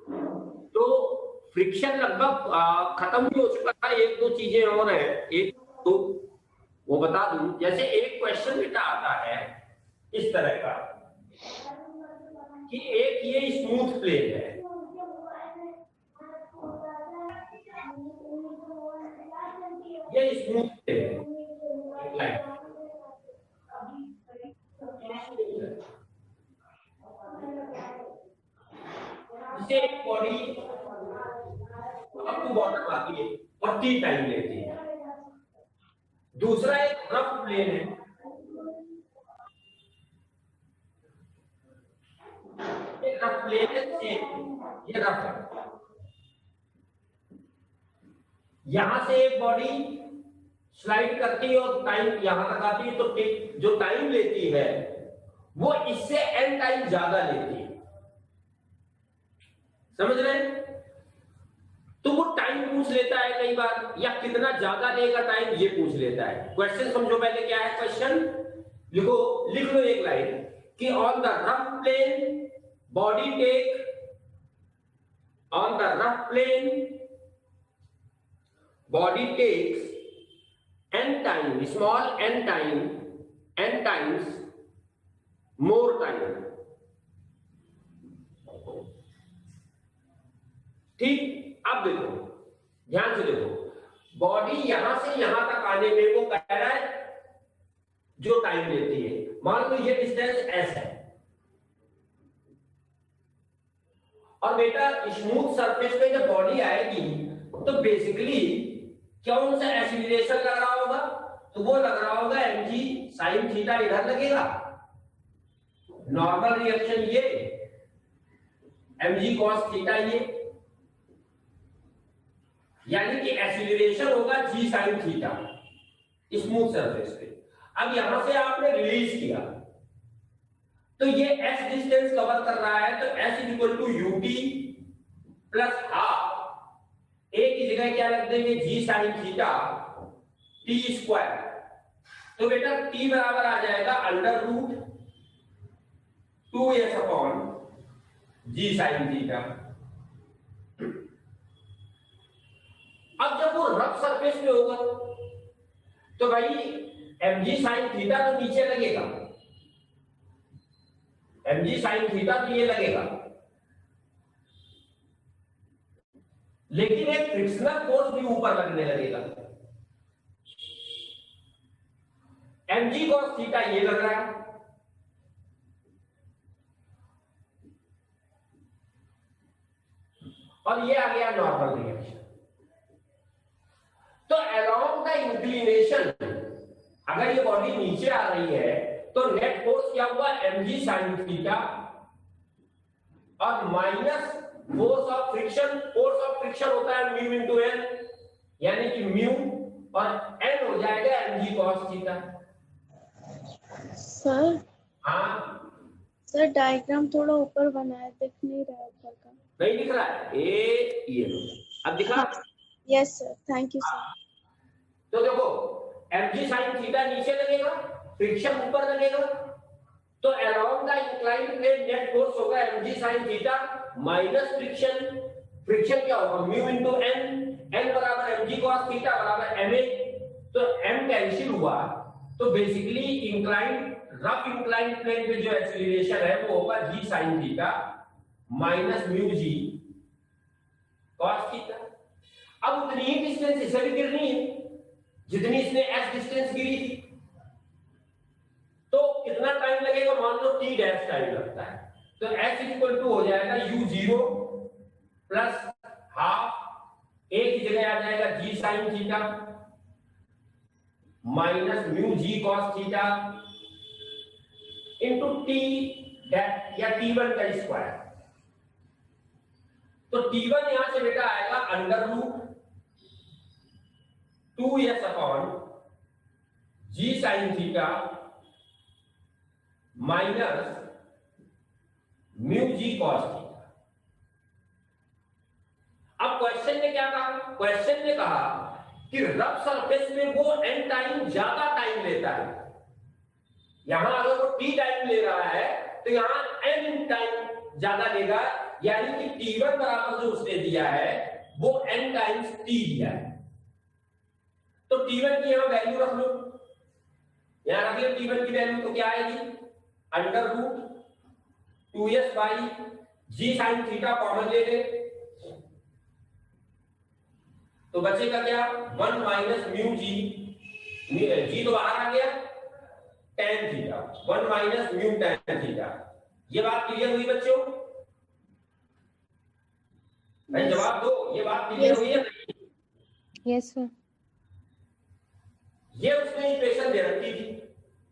तो फ्रिक्शन लगभग खत्म भी हो चुका था। एक दो चीजें और है, एक तो वो बता दूं। जैसे एक क्वेश्चन बेटा आता है इस तरह का कि एक ये स्मूथ प्लेन है, ये स्मूथ प्लेन है, इसे एक बॉडी अप टू बॉटम आती है और टी टाइम लेती है। दूसरा एक रफ प्लेन है, ये रफ प्लेन है, ये रफ है। यहां से एक बॉडी स्लाइड करती है और टाइम यहां तक आती है, तो जो टाइम लेती है वो इससे n टाइम ज्यादा लेती है। समझ रहे हैं? तो वो टाइम पूछ लेता है कई बार, या कितना ज्यादा लेगा टाइम ये पूछ लेता है। क्वेश्चन समझो पहले क्या है क्वेश्चन, लिखो, लिख लो एक लाइन कि on the rough plane body take, on the rough plane body takes n time, small n time, n times more time. ठीक, अब देखो, ध्यान से देखो, बॉडी यहां से यहां तक आने में वो कह रहा है जो टाइम लेती है। मान लो ये डिस्टेंस s है, और बेटा स्मूथ सरफेस पे जब बॉडी आएगी तो बेसिकली कौन सा एक्सीलरेशन लग रहा होगा, तो वो लग रहा होगा mg sin थीटा, इधर लगेगा नॉर्मल रिएक्शन, ये mg cos थीटा, ये यानी कि एक्सीलरेशन होगा g sin theta smooth surface पे। अब यहां से आपने रिलीज किया तो ये s डिस्टेंस कवर कर रहा है, तो s is equal to ut plus half, a की जगह क्या रख देंगे g sin theta t square. तो बेटा t बराबर आ जाएगा under root 2s upon g sin theta. अब जब वो रफ सरफेस पे होगा तो भाई mg sin थीटा तो नीचे लगेगा, mg sin थीटा तो ये लगेगा, लेकिन एक फ्रिक्शनल फोर्स भी ऊपर लगने लगेगा। mg cos थीटा ये लग रहा है, और ये आ गया नॉर्मल रिएक्शन। तो अलोंग द इंक्लिनेशन अगर ये बॉडी नीचे आ रही है तो नेट फोर्स क्या हुआ, mg sin थीटा और minus force of friction. Force of friction होता है म्यू इंटू एन, यानी कि म्यू और एन हो जाएगा mg cos थीटा। सर, हाँ सर डायग्राम थोड़ा ऊपर बनाया, दिख नहीं रहा है ऊपर का। नहीं दिख रहा है, ये लो अब दिखा। Yes sir, thank you sir. तो देखो mg sin थीटा नीचे लगेगा, फ्रिक्शन ऊपर लगेगा, तो along the inclined plane net force होगा mg sin theta minus friction. Friction क्या होगा, म्यू इंटू एन, एन बराबर mg cos थीटा बराबर ma, तो m कैंसिल हुआ, तो basically inclined, rough inclined plane पे जो एक्सीलरेशन है वो होगा g sin theta minus mu g cos theta. अब उतनी ही डिस्टेंस इसे भी गिरनी है जितनी इसने s डिस्टेंस गिरी थी, तो कितना टाइम लगेगा, मान लो t डैश टाइम लगता है, तो s इक्वल टू हो जाएगा u0 प्लस हाफ, a की जगह आ जाएगा g sin theta minus mu g cos theta into t या t1 का स्क्वायर। तो t1 यहां से बेटा आएगा under root 2s upon g sin theta minus mu g cos theta. अब क्वेश्चन ने क्या कहा, क्वेश्चन ने कहा कि रफ सरफेस में वो n टाइम ज्यादा टाइम लेता है। यहां अगर वो t टाइम ले रहा है तो यहां n टाइम ज्यादा लेगा यानी कि T1 बराबर जो उसने दिया है वो n टाइम्स T दिया है। तो T1 की यहां वैल्यू रख लो, यहां रख लो T1 की वैल्यू, तो क्या आएगी under root 2s by g sine theta common ले ले, तो बचेगा क्या 1 माइनस म्यू जी, जी तो बाहर आ गया, tan theta 1 minus mu tan theta. ये बात क्लियर हुई बच्चों? भाई जवाब दो, ये बात क्लियर हुई है? Yes sir. ये उसने इक्वेशन दे रखी थी,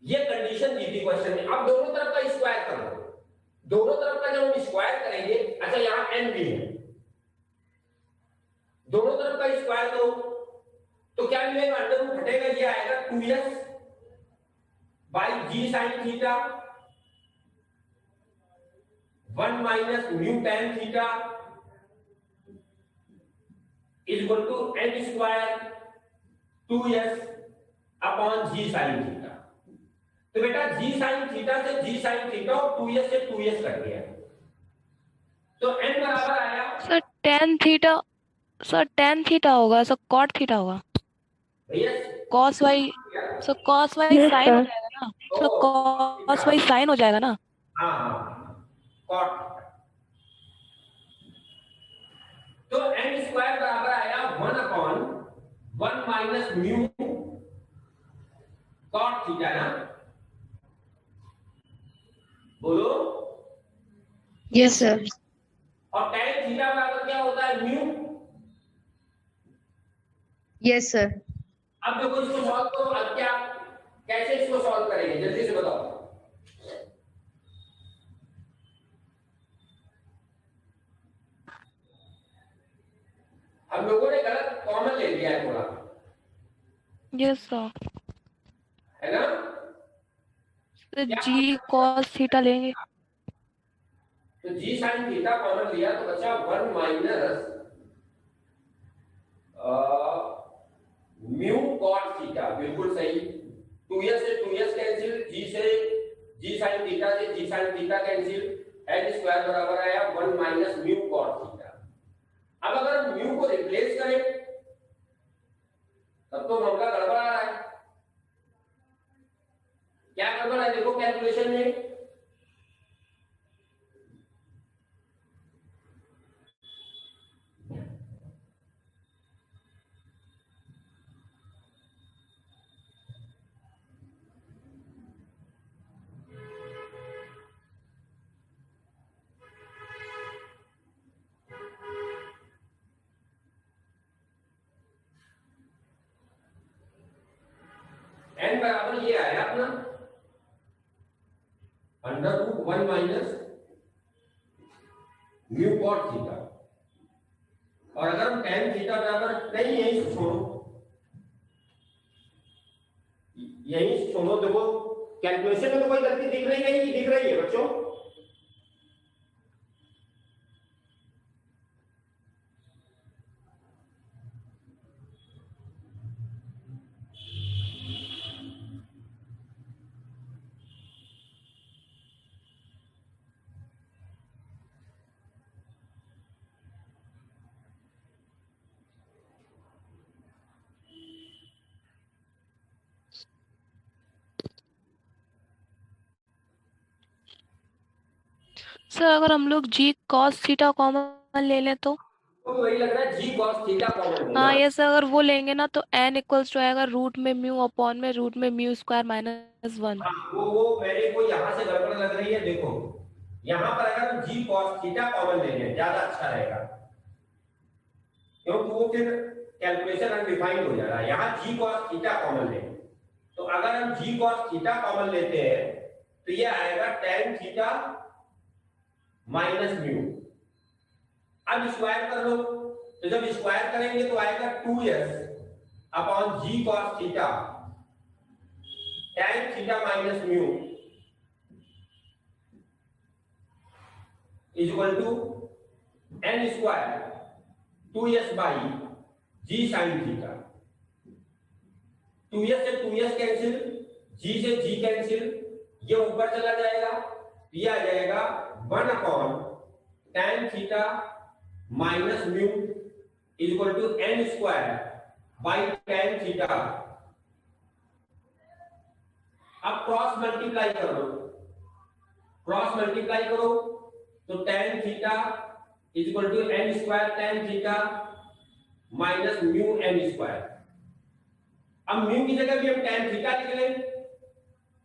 ये कंडीशन दी थी क्वेश्चन में। अब दोनों तरफ का स्क्वायर कर लो, दोनों तरफ का जब हम स्क्वायर करेंगे, अच्छा यहां n भी है, दोनों तरफ का स्क्वायर करो तो क्या मिलेगा, अंडर रूट हटेगा, ये आएगा 2s by g sine theta 1 minus mu tan theta is equal to n square 2s upon g sine theta. तो बेटा जी साइन थीटा से जी साइन थीटा और 2s से 2s कट गया, तो n बराबर आया sir tan theta, sir tan theta होगा, सर cot थीटा होगा, भैया cos y, sir cos y Yes, sin हो sir. जाएगा ना, सर cos y sin हो जाएगा ना। हाँ हाँ कॉट, तो n स्क्वायर बराबर आया 1 upon 1 minus mu cot theta ना, बोलो। Yes, sir. और tan थीटा बराबर क्या होता है म्यू। Yes, sir. अब देखो इसको सॉल्व करो, अब क्या कैसे इसको सॉल्व करेंगे जल्दी से बताओ। हम लोगों ने गलत कॉमन ले लिया है थोड़ा, यस सर, है ना। तो जी cos थीटा लेंगे, तो जी साइन थीटा कॉमन लिया तो बचा 1 माइनस म्यू कॉट थीटा, बिल्कुल सही। 2s से 2s कैंसिल, जी से जी साइन थीटा से g sine theta cancel, n square बराबर आया 1 माइनस म्यू कॉट थीटा। अब अगर हम म्यू को रिप्लेस करें तब तो मामला गड़बड़ आ रहा है। क्या गड़बड़ है देखो कैलकुलेशन में, n बराबर ये आया अपना under root 1 minus mu cot theta, और अगर हम tan थीटा बराबर नहीं यहीं से छोड़ो, यहीं से छोड़ो, देखो कैलकुलेशन में तो कोई गलती दिख रही है कि दिख रही है बच्चों। सर अगर हम लोग जी cos थीटा कॉमन ले लें तो, तो वही लग रहा है जी cos थीटा कॉमन लेना। हाँ ये सर अगर वो लेंगे ना तो n इक्वल्स टू आएगा रूट में म्यू अपॉन में रूट में म्यू स्क्वायर माइनस 1। हाँ, वो मेरे को यहाँ से गड़बड़ लग रही है, देखो यहाँ पर अगर हम जी cos थीटा कॉमन ले लें ज्यादा अच्छा रहेगा, क्योंकि वो फिर कैलकुलेशन अनडिफाइंड हो जा रहा है। यहाँ जी cos थीटा कॉमन लें, तो अगर हम जी cos थीटा कॉमन लेते हैं तो ये आएगा tan थीटा माइनस म्यू। अब स्क्वायर कर लो, तो जब स्क्वायर करेंगे तो आएगा 2s upon g cos theta tan theta minus mu is equal to n square 2s by g sine theta. 2s से 2s कैंसिल, g से g कैंसिल, ये ऊपर चला जाएगा, ये आ जाएगा 1 upon tan theta minus mu is equal to n square by tan theta. अब क्रॉस मल्टीप्लाई कर लो, क्रॉस मल्टीप्लाई करो तो tan theta is equal to n square tan theta minus mu n square. अब म्यू की जगह भी हम tan theta लिख लें,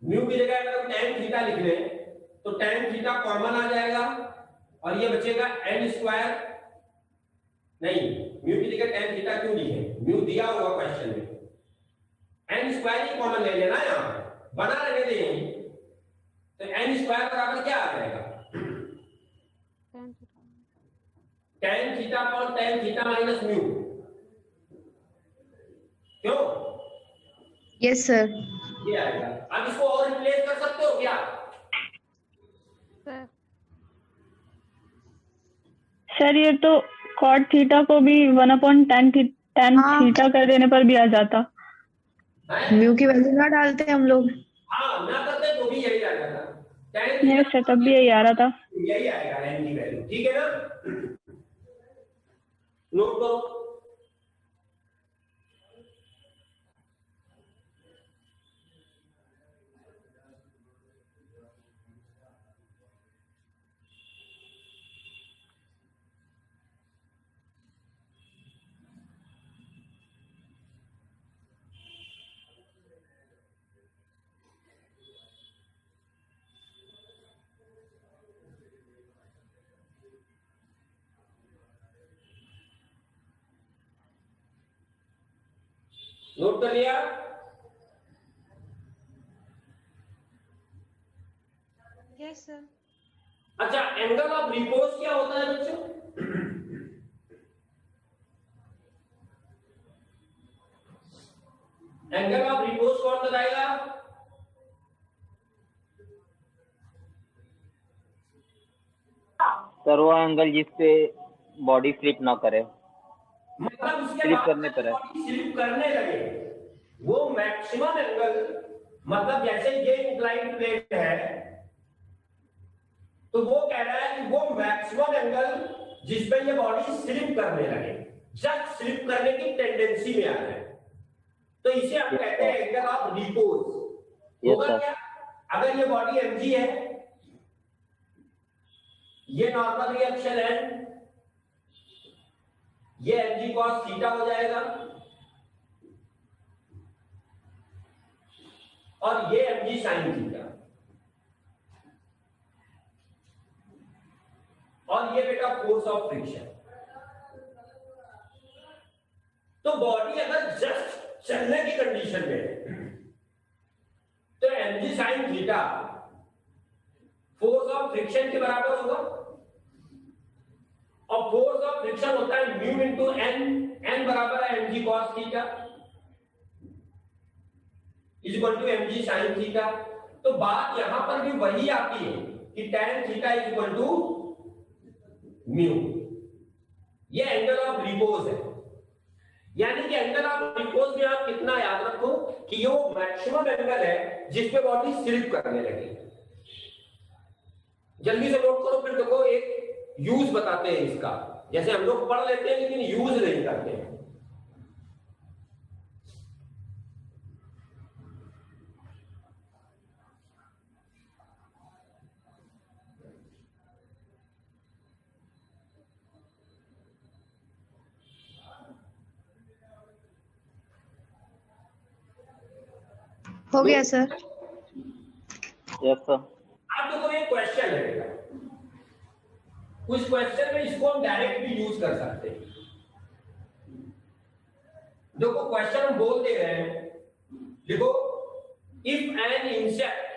म्यू की जगह अगर हम tan थीटा लिख लें तो tan थीटा कॉमन आ जाएगा और ये बचेगा n स्क्वायर। नहीं, म्यू की जगह tan थीटा क्यों लिखे, म्यू दिया हुआ क्वेश्चन में, n स्क्वायर ही कॉमन ले लेना, यहां बना रहने दें। तो n स्क्वायर बराबर क्या आ जाएगा, tan theta upon tan theta minus mu. क्यों? Yes sir. ये आएगा। अब इसको और रिप्लेस कर सकते हो क्या? सर ये तो कॉट थीटा को भी 1/tan थीटा कर देने पर भी आ जाता। म्यू की वैल्यू ना डालते हम लोग। हाँ, ना करते तो भी यही आ जाता, tan मेरे थीटा सेटअप भी यही आ रहा था। यही आएगा n की वैल्यू। ठीक है ना, नोट करो। नोट कर लिया? Yes sir. अच्छा, एंगल ऑफ रिपोज क्या होता है बच्चों? एंगल ऑफ रिपोज कौन बताएगा? सर वो एंगल जिसपे बॉडी स्लिप ना करे, मतलब उसके स्लिप बाद करने पर है। बॉडी स्लिप करने लगे, वो मैक्सिमम एंगल, मतलब जैसे ये इंक्लाइंड प्लेन है तो वो कह रहा है कि वो मैक्सिमम एंगल जिसपे ये बॉडी स्लिप करने लगे, जस्ट स्लिप करने की टेंडेंसी में आ जाए, तो इसे हम कहते हैं एंगल ऑफ रिपोज। होगा क्या? अगर ये बॉडी mg है, ये नॉर्मल रिएक्शन है, ये mg cos थीटा हो जाएगा और ये mg sin थीटा, और ये बेटा फोर्स ऑफ फ्रिक्शन। तो बॉडी अगर जस्ट चलने की कंडीशन में है तो mg sin theta force of friction के बराबर होगा, और फोर्स ऑफ फ्रिक्शन होता है म्यू इंटू n, n बराबर है mg cos theta is equal to mg sin theta. तो बात यहां पर भी वही आती है कि tan theta is equal to mu. ये एंगल ऑफ रिपोज है, यानी कि एंगल ऑफ रिपोज में आप कितना याद रखो कि ये वो मैक्सिमम एंगल है जिसपे बॉडी स्लिप करने लगी। जल्दी से नोट करो, फिर देखो एक यूज बताते हैं इसका, जैसे हम लोग पढ़ लेते हैं लेकिन यूज नहीं करते हैं। हो गया सर। Yes sir. आप देखो एक क्वेश्चन है बेटा, उस क्वेश्चन में इसको हम डायरेक्ट भी यूज कर सकते हैं। देखो क्वेश्चन हम बोल दे रहे हैं, देखो if an insect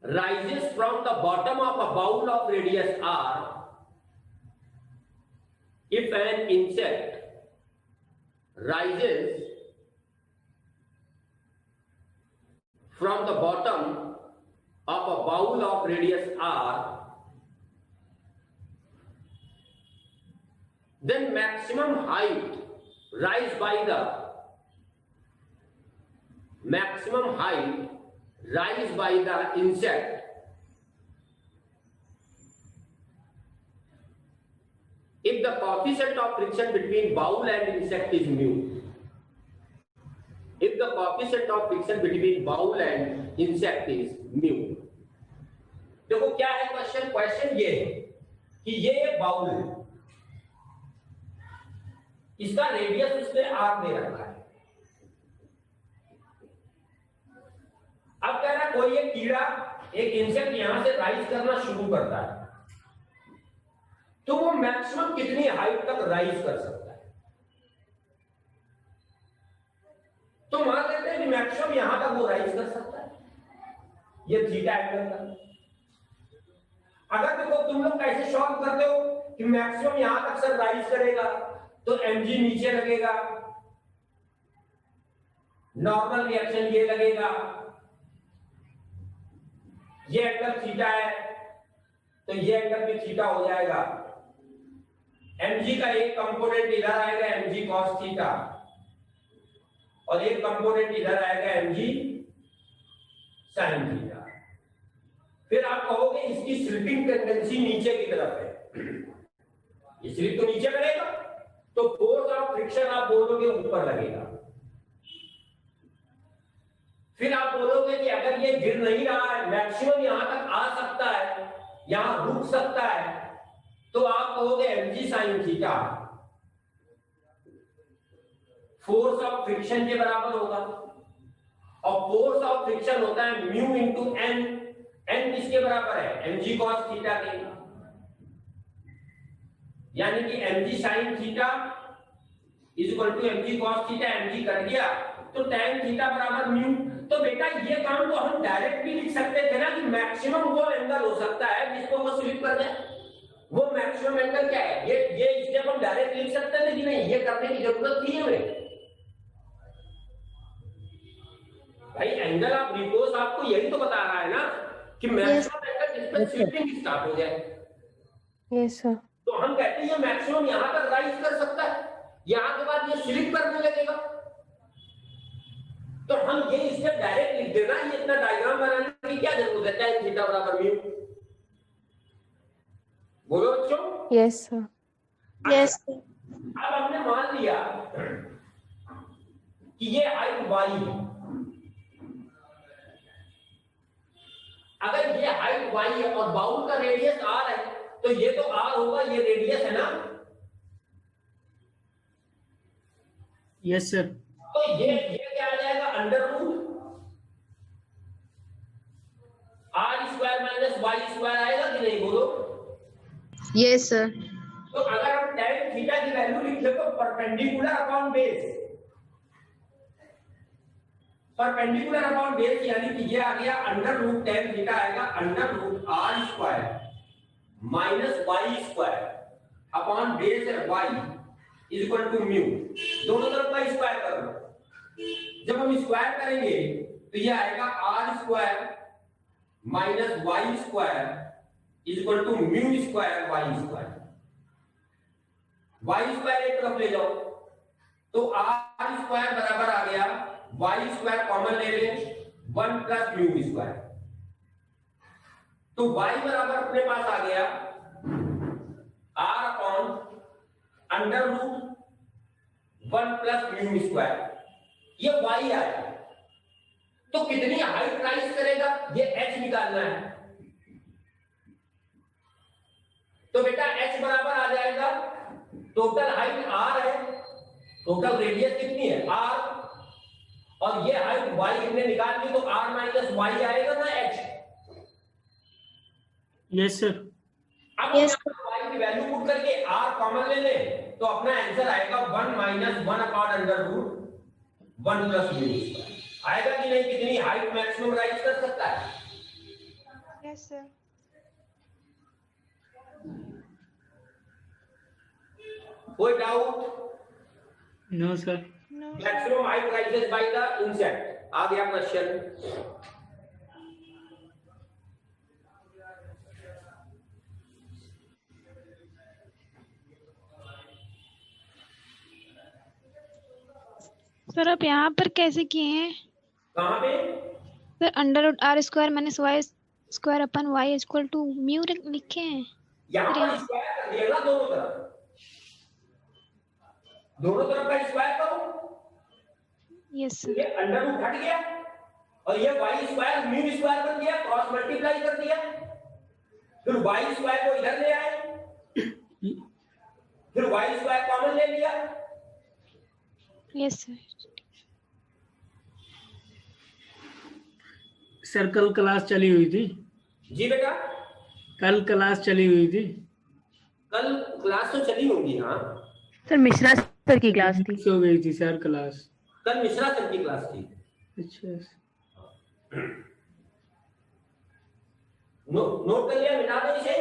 rises from the bottom of a bowl of radius r, if an insect rises from the bottom of a bowl of radius r, then maximum height rise by the maximum height rise by the insect if the coefficient of friction between bowl and insect is mu. If the coefficient of friction between bowl and insect is mu. देखो क्या है question ये है कि ये bowl है, इसका radius उसने आर दे रखा है। अब कह रहा कोई एक कीड़ा, एक इंसेक्ट यहां से राइज करना शुरू करता है, तो वो मैक्सिमम कितनी हाइट तक राइज कर सकता है? तो मान लेते हैं कि मैक्सिमम यहां तक वो राइज कर सकता है, ये थीटा एंगल का। अगर देखो तुम लोग कैसे सॉल्व करते हो कि मैक्सिमम यहां तक सर राइज करेगा तो mg नीचे लगेगा, नॉर्मल रिएक्शन ये लगेगा, ये एंगल थीटा है तो ये एंगल भी थीटा हो जाएगा। mg का एक कंपोनेंट इधर आएगा mg cos थीटा और एक कंपोनेंट इधर आएगा mg sin थीटा। फिर आप कहोगे इसकी स्लिपिंग टेंडेंसी नीचे की तरफ है, ये स्लिप तो नीचे करेगा तो फोर्स ऑफ फ्रिक्शन आप बोलोगे ऊपर लगेगा। फिर आप बोलोगे कि अगर ये गिर नहीं रहा है, मैक्सिमम यहां तक आ सकता है, यहां रुक सकता है, तो आप कहोगे mg sin theta force of friction के बराबर होगा। और फोर्स ऑफ फ्रिक्शन होता है म्यू इंटू एन। एन किसके बराबर है? mg cos थीटा के। यानी कि mg sin theta is equal to mg cos theta, mg कर दिया तो tan थीटा बराबर म्यू। तो बेटा ये काम तो हम डायरेक्ट भी लिख सकते थे ना कि मैक्सिमम वो एंगल हो सकता है जिसको वो स्लिप कर दे। वो मैक्सिमम एंगल क्या है? ये स्टेप हम डायरेक्ट लिख सकते थे कि नहीं, ये करने की जरूरत थी हमें। भाई एंगल ऑफ रिपोज आपको यही तो बता रहा है ना कि मैक्सिमम एंगल जिस पे स्लिपिंग स्टार्ट हो जाए। Yes sir. तो हम कहते हैं ये मैक्सिमम यहां तक राइज कर सकता है, यहां के बाद ये स्लिप करने लगेगा। तो हम ये स्टेप डायरेक्ट लिख देना, ये इतना डायग्राम बनाने की क्या जरूरत है? tan थीटा बराबर म्यू। बोलो बच्चों। Yes sir. Yes sir. अब हमने मान लिया कि ये हाइट y है। अगर ये हाइट y है और बाउल का रेडियस r है तो ये तो r होगा, ये रेडियस है ना। Yes sir. तो ये क्या आ जाएगा? Under root r square minus y square आएगा कि नहीं? बोलो। Yes sir. तो अगर हम tan थीटा की वैल्यू लिख ले तो perpendicular upon base, perpendicular upon base यानी कि ये आ गया अंडर रूट tan थीटा आएगा under root r square minus y square upon base है y is equal to mu. दोनों तरफ का स्क्वायर कर लो। जब हम स्क्वायर करेंगे तो ये आएगा r square minus y square is equal to mu square y square. y square एक तरफ ले जाओ तो r स्क्वायर बराबर आ गया y स्क्वायर कॉमन ले ले 1 प्लस म्यू स्क्वायर। तो y बराबर अपने पास आ गया r upon under root 1 plus mu square. ये y आया। तो कितनी हाइट राइज करेगा ये h निकालना है। तो बेटा h बराबर आ जाएगा, टोटल हाइट r है, टोटल रेडियस कितनी है r, और ये हाइट y हमने निकाल ली तो r माइनस y आएगा ना h। Yes sir. अब y की वैल्यू पुट करके r कॉमन ले ले तो अपना आंसर आएगा 1 minus 1 upon under root 1 plus mu आएगा कि नहीं? कितनी हाइट मैक्सिमम राइज कर सकता है? Yes sir. कोई doubt? No sir. Maximum height rises by the insect. आ गया क्वेश्चन। सर आप यहाँ पर कैसे किए हैं? कहाँ पे? Sir under root R square minus Y square upon Y equal to mu लिखे हैं। यहाँ पर स्क्वायर कर दिया ना दोनों तरफ का स्क्वायर करो। Yes sir. ये अंडर रूट हट गया और ये वाई स्क्वायर म्यू स्क्वायर बन गया, क्रॉस मल्टीप्लाई कर दिया, फिर वाई स्क्वायर को इधर ले आए, फिर वाई स्क्वायर कॉमन ले लिया। Yes sir. सर कल क्लास चली हुई थी। जी बेटा, कल क्लास चली हुई थी। कल क्लास तो चली होगी। हाँ सर मिश्रा सर की क्लास थी। मिस हो गई थी सर क्लास। कल मिश्रा सर की क्लास थी। अच्छा नोट कर लिया, मिटा दो इसे।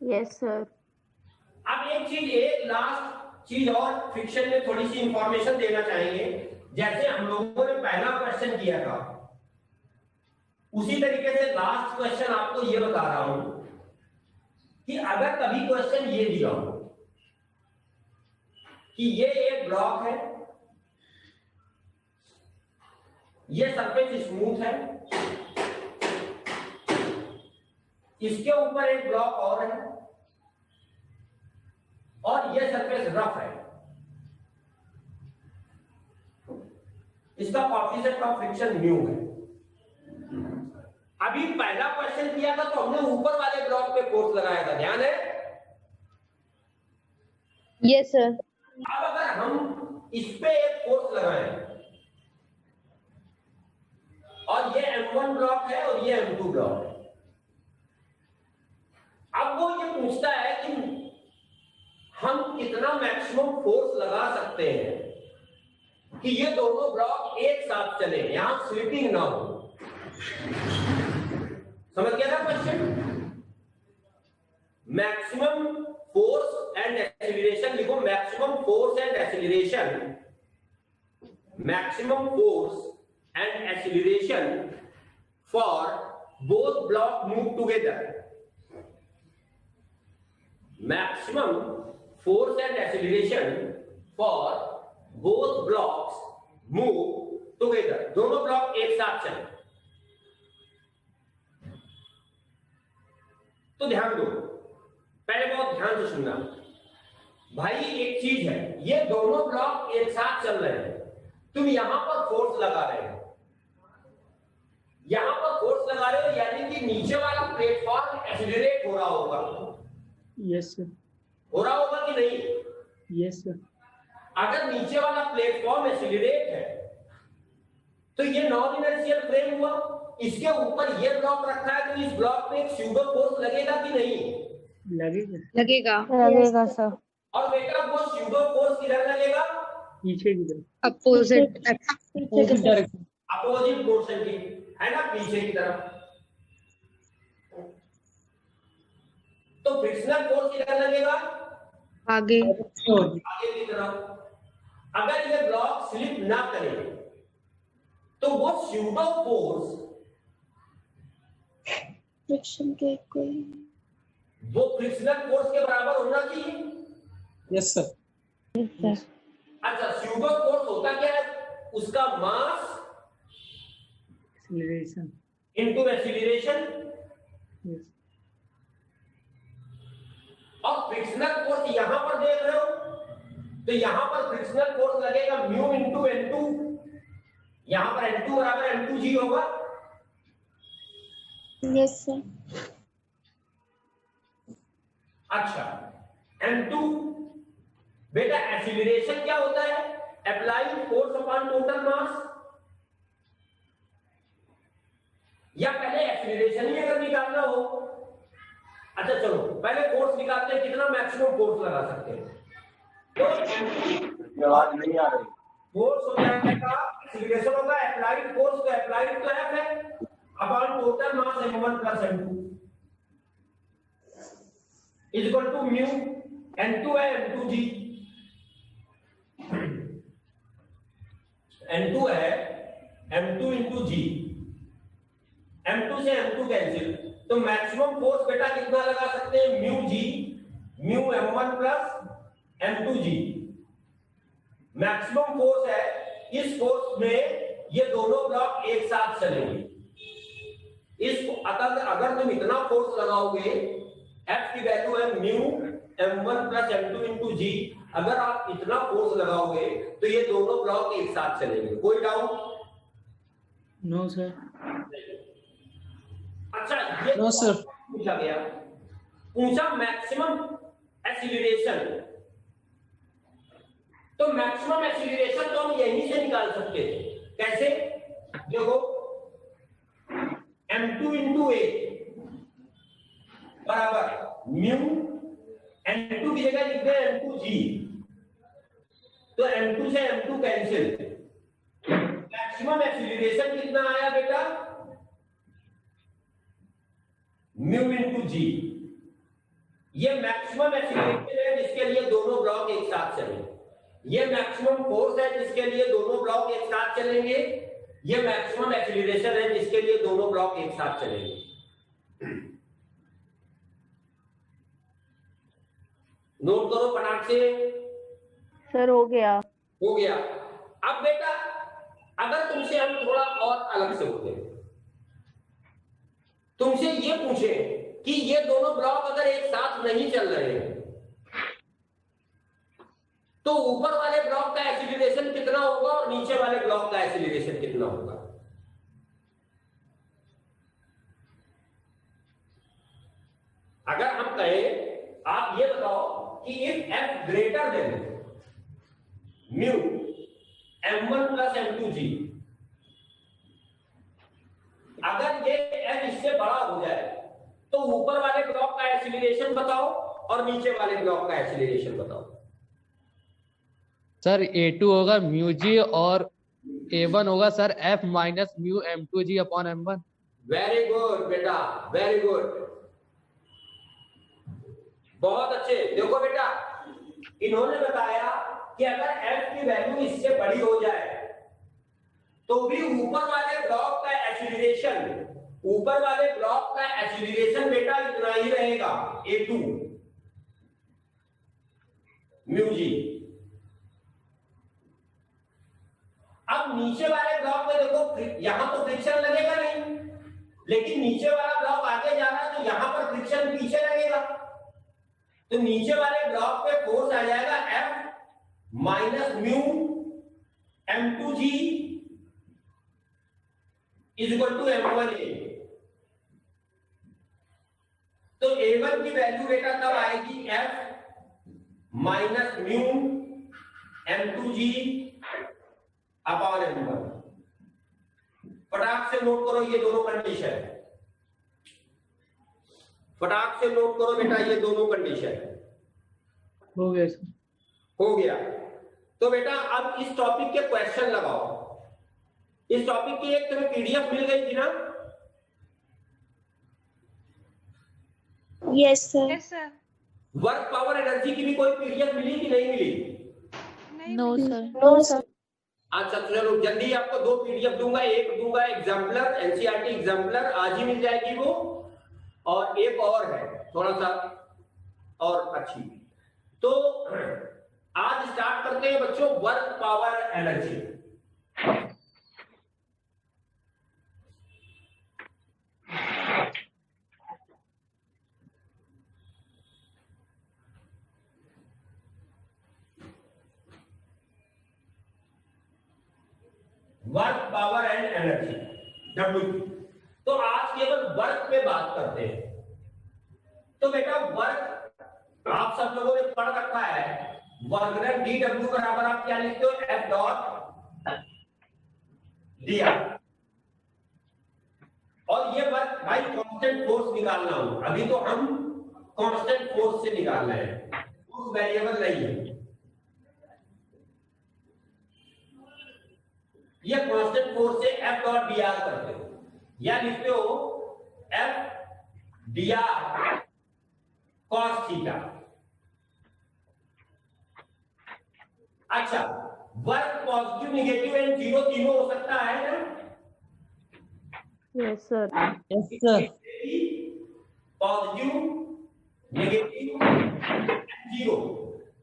Yes sir. अब एक लास्ट चीज और फ्रिक्शन में थोड़ी सी इंफॉर्मेशन देना चाहेंगे। जैसे हम लोगों ने पहला क्वेश्चन किया था, उसी तरीके से लास्ट क्वेश्चन आपको ये बता रहा हूं कि अगर कभी क्वेश्चन ये दिया हो कि ये एक ब्लॉक है, ये सरफेस स्मूथ है, इसके ऊपर एक ब्लॉक और है और ये सरफेस रफ है, इसका कोएफिशिएंट ऑफ फ्रिक्शन म्यू है। अभी पहला क्वेश्चन किया था तो हमने ऊपर वाले ब्लॉक पे फोर्स लगाया था, ध्यान है? Yes sir. अब अगर हम इस पे एक फोर्स लगाएं और ये M1 ब्लॉक है और ये M2 ब्लॉक है, अब वो ये पूछता है कि हम कितना मैक्सिमम फोर्स लगा सकते हैं कि ये दोनों ब्लॉक एक साथ चले, यहां स्लिपिंग ना हो। समझ गया ना question? Maximum force and acceleration लिखो, maximum force and acceleration, maximum force and acceleration for both block move together. Maximum force and acceleration for both blocks move together, दोनों ब्लॉक एक साथ चले। तो ध्यान दो, पहले बहुत ध्यान से सुनना भाई। एक चीज है, ये दोनों ब्लॉक एक साथ चल रहे हैं, तुम यहां पर फोर्स लगा रहे हो, यहां पर फोर्स लगा रहे हो, यानी कि नीचे वाला प्लेटफॉर्म एक्सीलरेट हो रहा होगा। Yes sir. हो रहा होगा कि नहीं? Yes sir. अगर नीचे वाला प्लेटफॉर्म एक्सीलरेट है तो ये नॉन इनर्शियल फ्रेम हुआ, इसके ऊपर ये ब्लॉक रखा है, तो इस ब्लॉक में एक स्यूडो फोर्स लगेगा कि नहीं? लगेगा लगेगा सर। और बेटा वो स्यूडो फोर्स किधर लगेगा? पीछे की तरफ। अपोजिट अपोजिट पोर्शन की, है ना, पीछे की तरफ। तो फ्रिक्शनल फोर्स किधर लगेगा? आगे आगे की तरफ। अगर ये ब्लॉक स्लिप ना करे तो वो स्यूडो फोर्स फ्रिक्शन के कोई वो फ्रिक्शनल फोर्स के बराबर होना चाहिए। Yes sir. अच्छा, स्यूडो फोर्स होता क्या है? उसका मास एक्सीलरेशन इनटू एक्सीलरेशन। यस। और फ्रिक्शनल फोर्स यहां पर देख रहे हो, तो यहां पर फ्रिक्शनल फोर्स लगेगा म्यू इनटू N2। यहां पर N2 बराबर M2G होगा। Yes sir. अच्छा, M2 बेटा एक्सीलरेशन क्या होता है? अप्लाइड फोर्स अपॉन टोटल मास। या पहले एक्सीलरेशन ही अगर निकालना हो, अच्छा चलो पहले फोर्स निकालते हैं, कितना मैक्सिमम फोर्स लगा सकते हैं। तो आवाज नहीं आ रही। फोर्स हो जाएगा, एक्सीलरेशन होगा अप्लाइड फोर्स, तो अप्लाइड तो F है upon total mass M1 plus M2 is equal to mu N2 है M2G, N2 है M2 इंटू G, M2 से M2 कैंसिल, तो मैक्सिमम फोर्स बेटा कितना लगा सकते हैं? Mu G, mu M1 plus M2G। Maximum force है इस फोर्स में ये दोनों ब्लॉक एक साथ चलेंगे। अगर तुम इतना फोर्स लगाओगे, F की वैल्यू है mu m1 plus m2 into जी, अगर आप इतना फोर्स लगाओगे तो ये दोनों ब्लॉक एक साथ चलेंगे। कोई डाउट? No sir. अच्छा, ये नो सर। पूछा गया, पूछा मैक्सिमम एक्सीलरेशन। तो मैक्सिमम एक्सीलरेशन तो हम यहीं से निकाल सकते थे। कैसे? देखो, m2 इंटू ए बराबर म्यू m2 की जगह लिख दे m2 जी, तो m2 से m2 कैंसिल। मैक्सिमम एक्सीलरेशन कितना आया बेटा? म्यू इंटू जी। ये मैक्सिमम एक्सीलरेशन है जिसके लिए दोनों ब्लॉक एक साथ चलेंगे। ये मैक्सिमम फोर्स है जिसके लिए दोनों ब्लॉक एक साथ चलेंगे। ये मैक्सिमम एक्सीलरेशन है जिसके लिए दोनों ब्लॉक एक साथ चलेंगे। नोट करो फटाक से। सर हो गया। हो गया। अब बेटा अगर तुमसे हम थोड़ा और अलग से होते, तुमसे ये पूछे कि ये दोनों ब्लॉक अगर एक साथ नहीं चल रहे हैं तो ऊपर वाले ब्लॉक का एक्सीलरेशन कितना होगा और नीचे वाले ब्लॉक का एक्सीलरेशन कितना होगा? अगर हम कहें, आप ये बताओ कि if F greater than mu m1 plus m2 जी, अगर ये F इससे बड़ा हो जाए तो ऊपर वाले ब्लॉक का एक्सीलरेशन बताओ और नीचे वाले ब्लॉक का एक्सीलरेशन बताओ। सर A2 होगा म्यू जी और A1 होगा sir F minus mu m2 g upon m1। Very good बेटा, वेरी गुड, बहुत अच्छे। देखो बेटा, इन्होंने बताया कि अगर F की वैल्यू इससे बड़ी हो जाए तो भी ऊपर वाले ब्लॉक का एक्सीलरेशन, ऊपर वाले ब्लॉक का एक्सीलरेशन बेटा इतना ही रहेगा, A2 म्यू जी। अब नीचे वाले ब्लॉक में देखो, यहां तो फ्रिक्शन लगेगा नहीं, लेकिन नीचे वाला ब्लॉक आगे जा रहा है तो यहां पर फ्रिक्शन पीछे लगेगा, तो नीचे वाले ब्लॉक पे फोर्स आ जाएगा F minus mu m2 g is equal to m1a। तो A1 की वैल्यू बेटा तब आएगी F minus mu m2 g upon m1। फटाक से नोट करो ये दोनों कंडीशन, फटाक से नोट करो बेटा ये दोनों कंडीशन। हो गया सर। हो गया। तो बेटा अब इस टॉपिक के क्वेश्चन लगाओ। इस टॉपिक की एक तुम्हें पीडीएफ मिल गई थी ना? Yes sir. Yes sir. Work power energy की भी कोई पीडीएफ मिली कि नहीं मिली? No sir. No sir. अच्छा चलो जल्दी आपको 2 पीडीएफ दूंगा, एक दूंगा एग्जाम्पलर, एनसीईआरटी एग्जाम्पलर, आज ही मिल जाएगी वो, और एक और है थोड़ा सा और अच्छी। तो आज स्टार्ट करते हैं बच्चों work power energy. Work power and energy W। तो आज केवल वर्क पे बात करते हैं। तो बेटा वर्क आप सब लोगों ने पढ़ रखा है, वर्क डन dW बराबर आप क्या लिखते हो? F dot dr। और ये वर्क भाई कांस्टेंट फोर्स निकालना हो, अभी तो हम कांस्टेंट फोर्स से निकाल रहे हैं, फोर्स वेरिएबल नहीं है। ये कांस्टेंट फोर्स से F डॉट dr करते हो, या लिखते हो F dr cos थीटा। अच्छा, work positive negative and zero तीनों हो सकता है ना? Yes sir. Yes sir. Positive negative zero.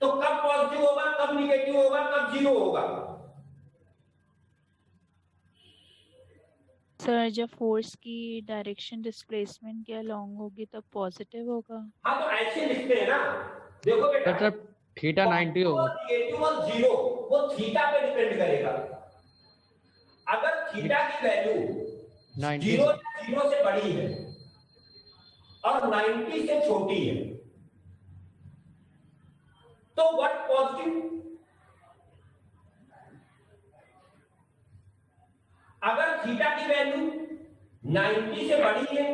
तो कब पॉजिटिव होगा, कब नेगेटिव होगा, कब जीरो होगा? सर जब फोर्स की डायरेक्शन डिस्प्लेसमेंट के अलॉन्ग होगी तब पॉजिटिव होगा। हाँ तो ऐसे लिखते हैं ना, देखो बेटा मतलब थीटा 90 होगा। नेगेटिव और जीरो वो थीटा पे डिपेंड करेगा। अगर थीटा की वैल्यू 90 जीरो से बड़ी है और 90 से छोटी है तो व्हाट पॉजिटिव। अगर थीटा की वैल्यू 90 से बड़ी है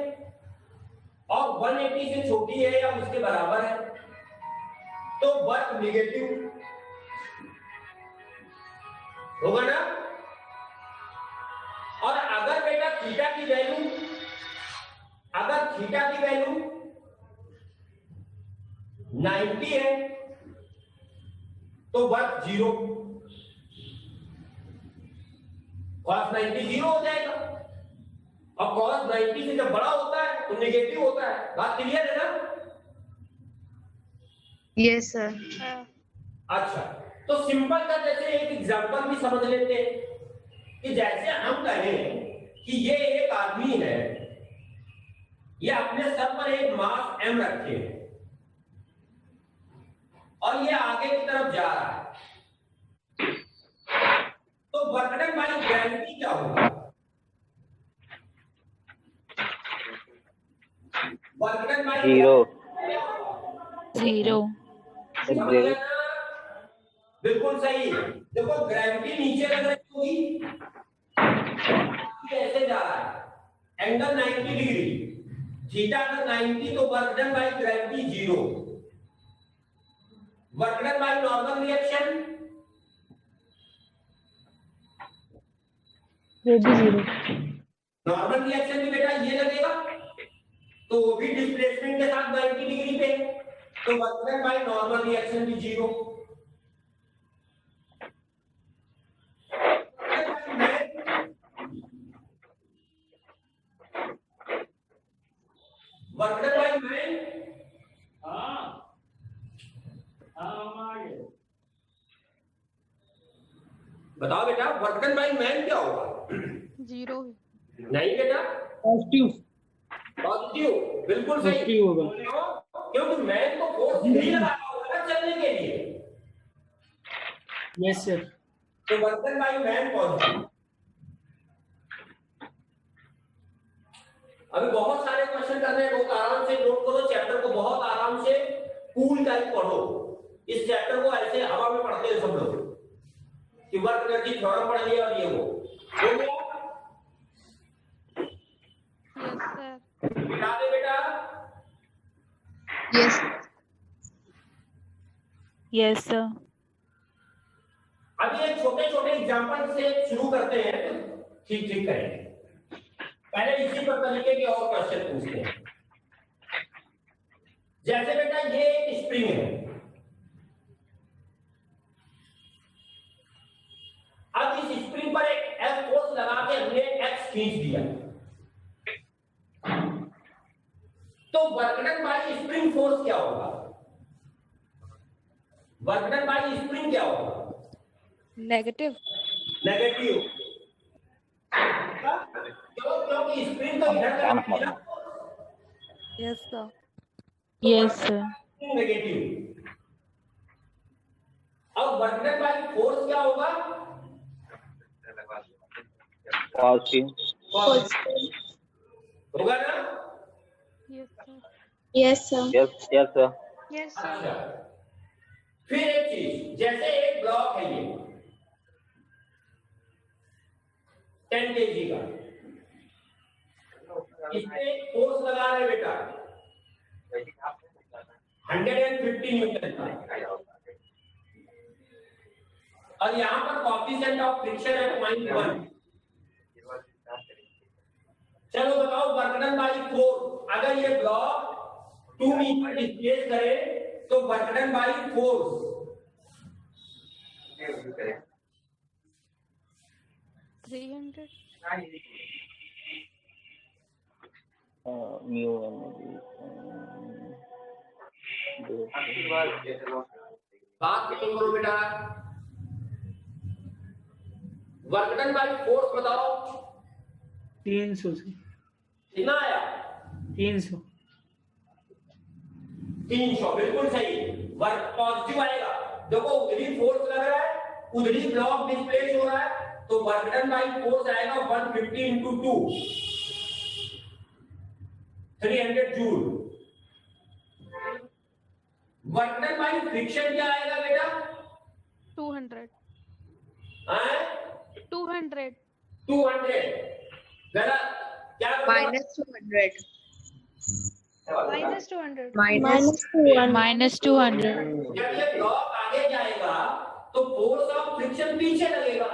और 180 से छोटी है या उसके बराबर है तो वर्क नेगेटिव होगा ना। और अगर बेटा थीटा की वैल्यू 90 है तो वर्क जीरो, cos 90 जीरो हो जाएगा और cos 90 से जब बड़ा होता है तो नेगेटिव होता है। बात क्लियर है ना? Yes sir. अच्छा तो सिंपल का जैसे एक एग्जांपल भी समझ लेते हैं कि जैसे हम कहें कि ये एक आदमी है, ये अपने सर पर एक मास m रखे हैं और ये आगे की तरफ जा रहा है तो वर्क डन बाय ग्रेविटी क्या होगा? Work done by zero. बिल्कुल सही। देखो ग्रेविटी नीचे लग रही होगी, ऐसे जा रहा है, एंगल 90 डिग्री, थीटा अगर 90 तो work done by gravity zero. Work done by normal reaction वो भी जीरो। नॉर्मल रिएक्शन भी बेटा ये लगेगा तो वो भी डिस्प्लेसमेंट के साथ 90 डिग्री पे तो work done by normal reaction भी zero. Work done by man बताओ बेटा, वर्क डन बाय मैन क्या होगा? जीरो। नहीं बेटा, पॉजिटिव पॉजिटिव, बिल्कुल सही। पॉजिटिव होगा। क्योंकि मैन को फोर्स नहीं लगा होगा ना चलने के लिए। Yes sir. तो work done by man positive. अभी बहुत सारे क्वेश्चन कर रहे हैं, बहुत आराम से नोट करो, चैप्टर को बहुत आराम से कूल टाइप पढ़ो। इस चैप्टर को ऐसे हवा में पढ़ते हैं सब लोग कि वर्क एनर्जी थ्योरम पढ़ लिया और ये वो हो गया। Yes sir. बता दे बेटा। Yes yes sir. अभी एक छोटे छोटे एग्जांपल से शुरू करते हैं, ठीक ठीक करेंगे। पहले इसी पर तरीके के और क्वेश्चन पूछते हैं। जैसे बेटा ये एक स्प्रिंग है, अब इस स्प्रिंग पर एक F फोर्स लगा के हमने X खींच दिया तो work done bye spring force क्या होगा? वर्क डन बाय स्प्रिंग क्या होगा? नेगेटिव। नेगेटिव। क्योंकि स्प्रिंग तो इधर का yes sir. Yes sir. Negative. अब वर्क डन बाय फोर्स क्या होगा? पॉजिटिव होगा ना? Yes sir. Yes sir. Yes sir. Yes sir. अच्छा फिर एक चीज, जैसे एक ब्लॉक है ये 10 kg का, इसमें फोर्स लगा रहे बेटा 150 न्यूटन का और यहाँ पर कोएफिशिएंट ऑफ फ्रिक्शन है 0.1। चलो बताओ वर्क डन बाय फोर्स, अगर ये ब्लॉक 2 मीटर डिस्प्लेस करे तो work done by force 300। Mu बात नहीं करो बेटा, वर्क डन बाय फोर्स बताओ 300 से कितना आया? 300। 300 बिल्कुल सही। वर्क पॉजिटिव आएगा। देखो उधरी फोर्स लग रहा है, उधरी ब्लॉक डिस्प्लेस हो रहा है, तो वर्क डन बाय फोर्स आएगा 150 into 2, 300 joule. Work done by friction क्या आएगा बेटा? 200 हैं? 200 200 गलत। क्या minus 200 minus 200 minus 200 जब ये ब्लॉक आगे जाएगा तो फोर्स ऑफ फ्रिक्शन पीछे लगेगा,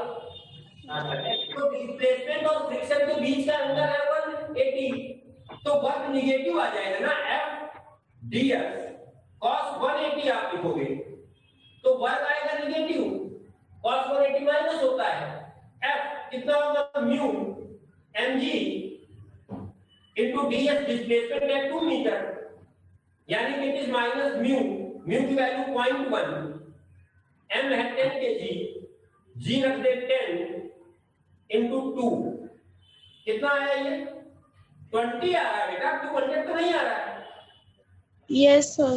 तो डिस्प्लेसमेंट और फ्रिक्शन के बीच का अंतर है 180, तो वर्क निगेटिव आ जाएगा ना। F ds cos 180 आप लिखोगे तो वर्क आएगा निगेटिव, cos 180 माइनस होता है। F कितना होगा? Mu mg into ds displacement है 2 मीटर, यानी कि it is minus mu, mu की वैल्यू 0.1, m है 10 kg, g रख दे 10 into 2, कितना आया ये? 20 आ रहा है बेटा, 200 तो नहीं आ रहा है। Yes sir.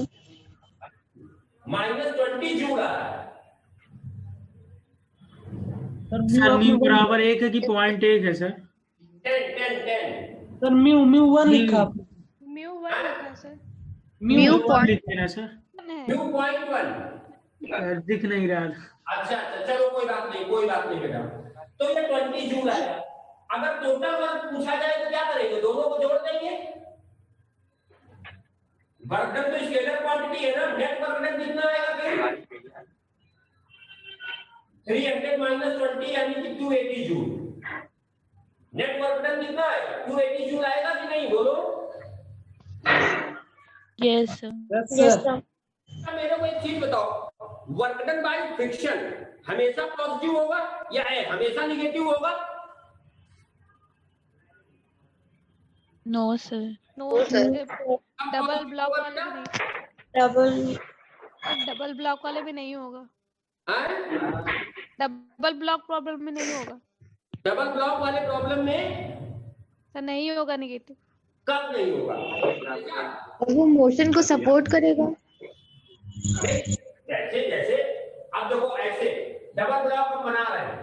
माइनस 20 जूल आ रहा है। सर म्यू बराबर 1 है कि 0.1 है सर? 10 सर म्यू 1 लिखा आपने। म्यू 1 लिखा है सर। म्यू 1 लिखे ना सर? म्यू 0.1 सर दिख नहीं रहा। अच्छा चलो कोई बात नहीं बेटा। तो ये 20 जूल आया। अगर टोटल वर्क पूछा जाए तो क्या करेंगे? दोनों को जोड़ देंगे। वर्क डन तो स्केलर क्वांटिटी है ना, नेट वर्क डन कितना आएगा फिर? 300 माइनस 20 यानी कि 280 जूल। नेट वर्क डन कितना आएगा? 280 जूल आएगा कि नहीं? बोलो। yes sir yes sir. मेरे को एक चीज बताओ, वर्क डन बाय फ्रिक्शन हमेशा पॉजिटिव होगा या हमेशा निगेटिव होगा? no sir no double block वाले भी नहीं, डबल ब्लॉक वाले भी नहीं होगा। डबल ब्लॉक प्रॉब्लम में नहीं होगा डबल ब्लॉक वाले प्रॉब्लम में सर, नहीं होगा निगेटिव। कब नहीं होगा? और वो मोशन को सपोर्ट करेगा। जैसे जैसे अब देखो ऐसे डबल ब्लॉक हम बना रहे हैं,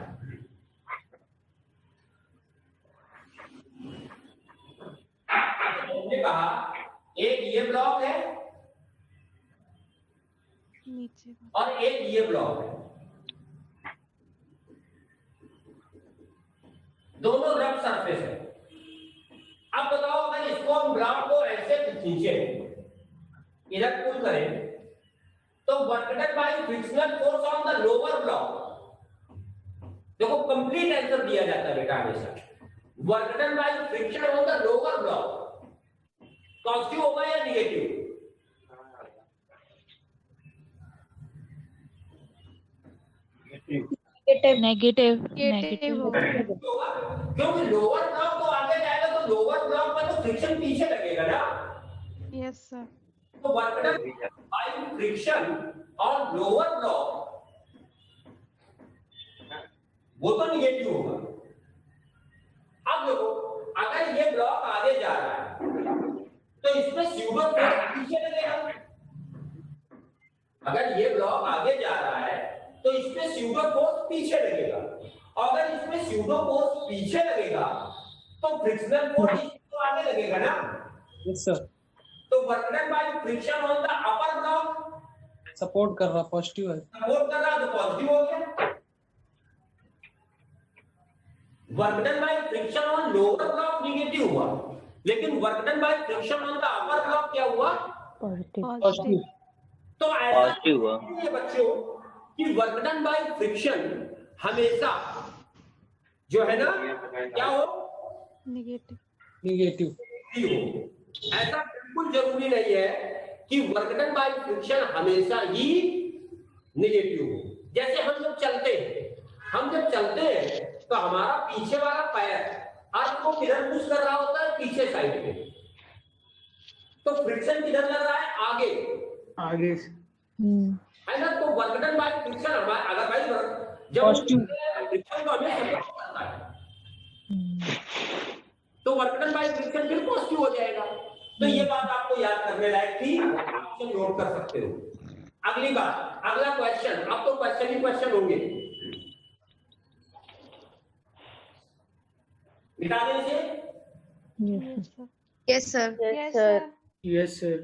हमने कहा एक ये ब्लॉक है नीचे और एक ये ब्लॉक है, दोनों रफ सरफेस है। अब बताओ अगर इसको हम ब्लॉक को ऐसे खींचे, इधर पुल करें, तो work done bye frictional force on the lower block, देखो कंप्लीट आंसर दिया जाता है बेटा हमेशा। Work done by friction on the lower block positive होगा या निगेटिव? negative नेगेटिव होगा। होगा क्योंकि लोअर ब्लॉक तो आगे जाएगा तो लोअर ब्लॉक में तो फ्रिक्शन पीछे लगेगा ना। Yes sir. तो work done by friction on lower block वो तो निगेटिव होगा। अब देखो अगर ये ब्लॉक आगे जा रहा है तो इसमें स्यूडो फोर्स पीछे लगेगा। अगर ये ब्लॉक आगे जा रहा है तो इसमें स्यूडो फोर्स पीछे लगेगा, और अगर इसमें स्यूडो फोर्स पीछे लगेगा तो फ्रिक्शनल फोर्स इसको आगे लगेगा ना। Yes sir. तो work done by friction on the upper block support कर रहा, पॉजिटिव है। सपोर्ट कर रहा तो पॉजिटिव हो गया। Work done by friction on lower block negative हुआ, लेकिन work done by friction on the upper block क्या हुआ? पॉजिटिव। तो ऐसा पॉजिटिव हुआ। ये बच्चों कि वर्क डन बाय फ्रिक्शन हमेशा जो है ना क्या हो? निगेटिव। हो। ऐसा बिल्कुल जरूरी नहीं है कि वर्क डन बाय फ्रिक्शन हमेशा ही निगेटिव हो। जैसे हम जब चलते हैं तो हमारा पीछे वाला पैर अर्थ को किधर पुश कर रहा होता है? पीछे साइड पे। तो फ्रिक्शन किधर लग रहा है? आगे है ना। तो वर्क डन बाय फ्रिक्शन हमारा अगर भाई जब फ्रिक्शन को हमें सपोर्ट करता है तो वर्क डन बाय फ्रिक्शन फिर पॉजिटिव हो जाएगा। तो ये बात आपको याद करने लायक थी, ऑप्शन नोट कर सकते हो। अगली बात, अगला क्वेश्चन, अब तो क्वेश्चन ही क्वेश्चन होंगे, मिटा दें इसे। Yes sir. Yes sir. Yes sir.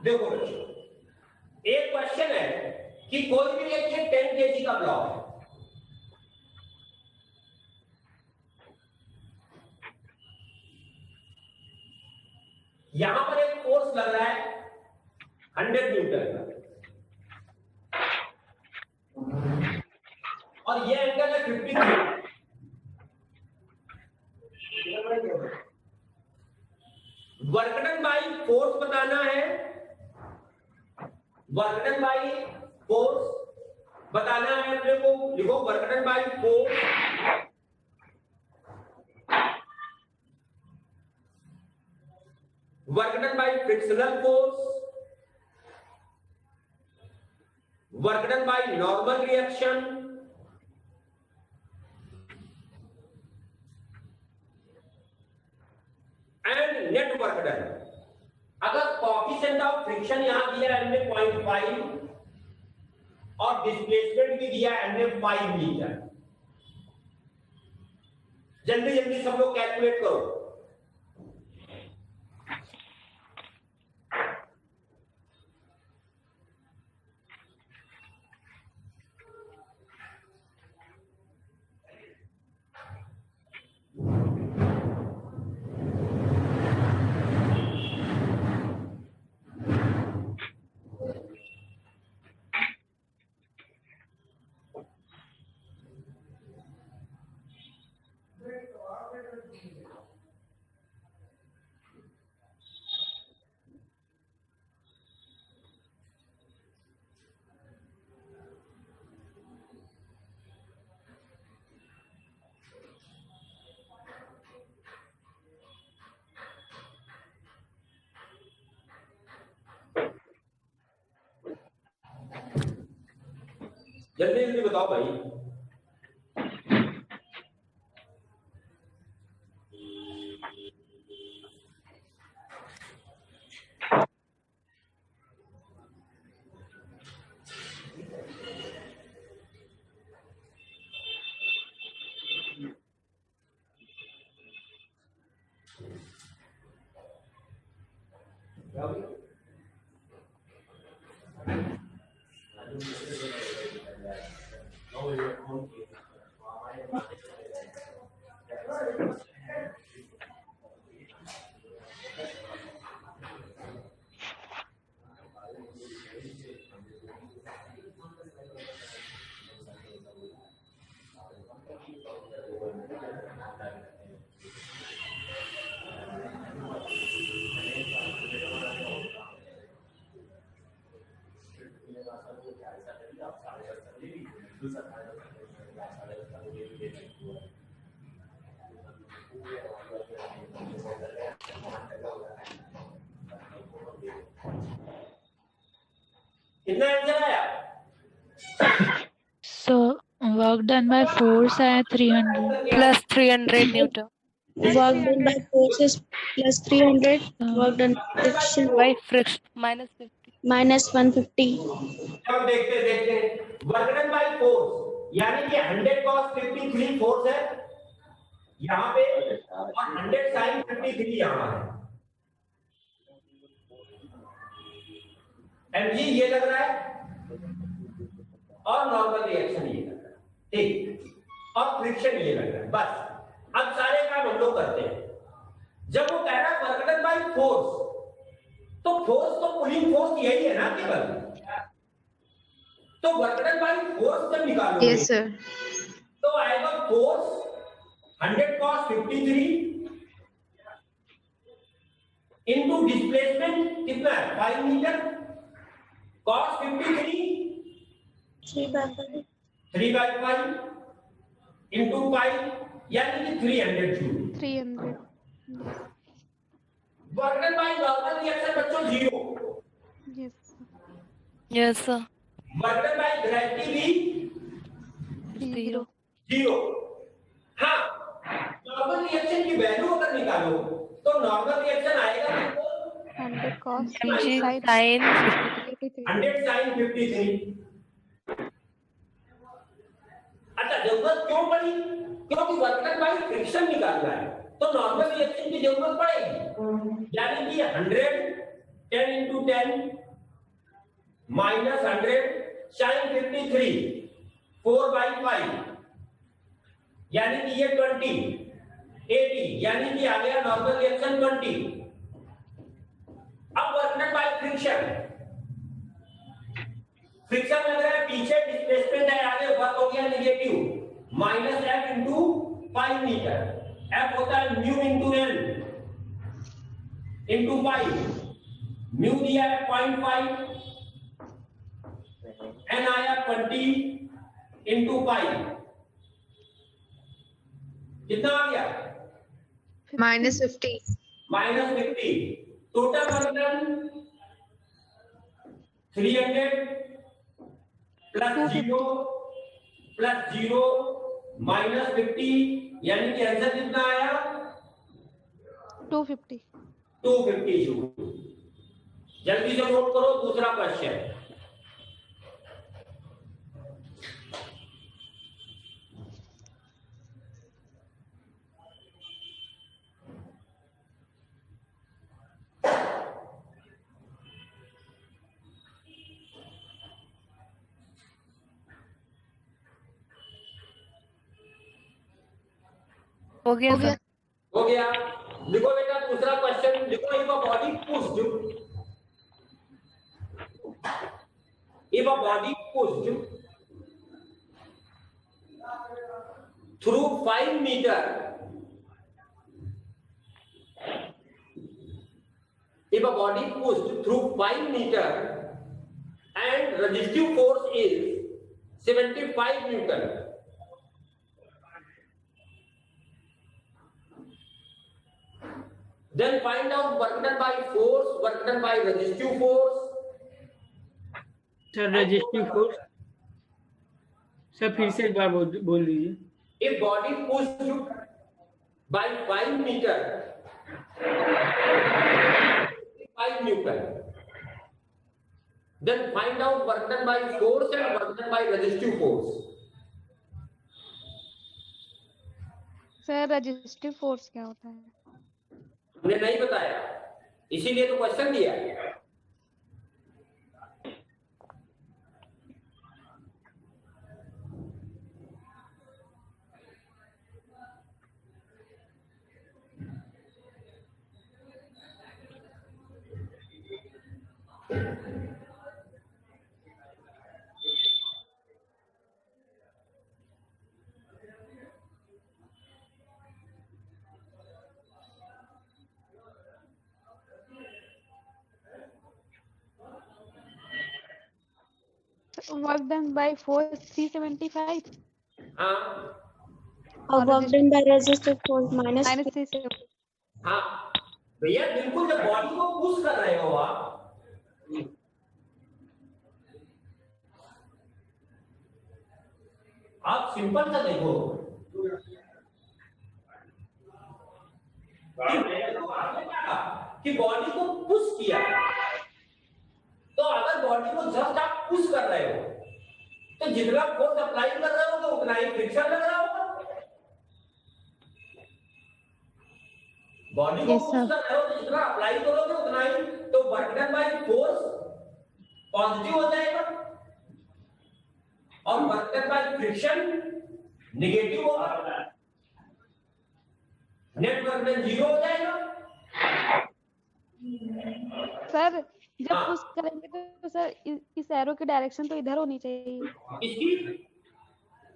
देखो बच्चों, एक क्वेश्चन है कि कोई भी एक 10 kg का ब्लॉक है, यहां पर एक फोर्स लग रहा है 100 न्यूटन का, और ये एंगल है 53। वर्क डन बाय फोर्स बताना है, वर्क डन बाय फोर्स बताना है अपने को। लिखो work done by force, work done bye frictional force, work done by normal reaction, and net work done. अगर कोएफिशिएंट ऑफ फ्रिक्शन यहां दिया है हमने 0.5 और डिस्प्लेसमेंट भी दिया है हमने 5 मीटर, जल्दी जल्दी सब लोग कैलकुलेट करो। जल्दी जल्दी बताओ भाई। कितना आंसर आया? So work done by force है 300 plus 300 Newton Work done by force is plus 300. Work done by friction by friction minus 50 minus 150. अब देखते देखते वर्क डन बाय फोर्स, यानी कि 100 cos 53 फोर्स है यहाँ पे और 100 sin 53 यहाँ है। mg ये लग रहा है और नॉर्मल रिएक्शन ये लग रहा है, ठीक, और फ्रिक्शन ये लग रहा है। बस अब सारे काम हम लोग करते हैं। जब वो कह रहा है वर्क डन बाय फोर्स, तो फोर्स तो पुलिंग फोर्स यही है ना केवल, तो वर्क डन बाय फोर्स जब निकालोगे यस सर। तो आएगा फोर्स 100 cos 53 इनटू डिस्प्लेसमेंट कितना है 5 मीटर, cos 53 3/5 इनटू 5 यानी कि 300 joule. 300 work done by normal reaction बच्चों 0, yes sir. Work done by gravity भी 0। 0। हाँ, नॉर्मल रिएक्शन की वैल्यू अगर निकालो तो नॉर्मल रिएक्शन आएगा 100 cos mg sin sin 100 sin 53। अच्छा, जरूरत क्यों पड़ी? क्योंकि वर्क डन बाय फ्रिक्शन निकालना है तो नॉर्मल रिएक्शन की जरूरत पड़ेगी, यानी कि 100 10 into 10 minus 100 sin 53 4/5, यानी कि ये 20 80, यानी कि आ गया नॉर्मल रिएक्शन 20। अब work done by friction, friction लग रहा है पीछे, डिस्प्लेसमेंट है आगे, वर्क हो गया नेगेटिव, माइनस एफ इंटू 5 मीटर। एफ होता है mu into N into 5, mu दिया है 0.5, एन आया 20 इंटू 5, कितना आ गया? -50. -50। टोटल वर्क डन 300 +0 +0 -50, यानी कि आंसर कितना आया? 250। 250। जल्दी से नोट करो दूसरा क्वेश्चन। हो गया सर। हो गया। लिखो बेटा दूसरा क्वेश्चन लिखो। If a body pushed, if a body pushed through 5 metre, if a body pushed through 5 meter and resistive force is 75 Newton, then find out work done by force, work done by resistive force. Sir resistive force, sir फिर से एक बार बोल दीजिए। If body pushed by 5 meter, 5 Newton, then find out work done by force and work done by resistive force. Sir resistive force क्या होता है? हमने नहीं बताया, इसीलिए तो क्वेश्चन दिया है। वर्क डन बाय फोर्स 375 हाँ work done by resistive force minus -370। हाँ भैया, बिल्कुल जब बॉडी को पुश कर रहे हो आप सिंपल सा देखो कि बॉडी को पुश किया, तो अगर बॉडी को जस्ट आप पुश कर रहे हो तो जितना फोर्स अप्लाई कर रहे हो तो उतना ही फ्रिक्शन लग रहा होगा। बॉडी को पुश कर रहे हो तो जितना अप्लाई करोगे उतना ही, तो work done by force positive हो जाएगा और work done by friction negative होगा, नेट वर्क डन 0 हो जाएगा। सर जब पुश करेंगे तो सर इस एरो की डायरेक्शन तो इधर होनी चाहिए। इसकी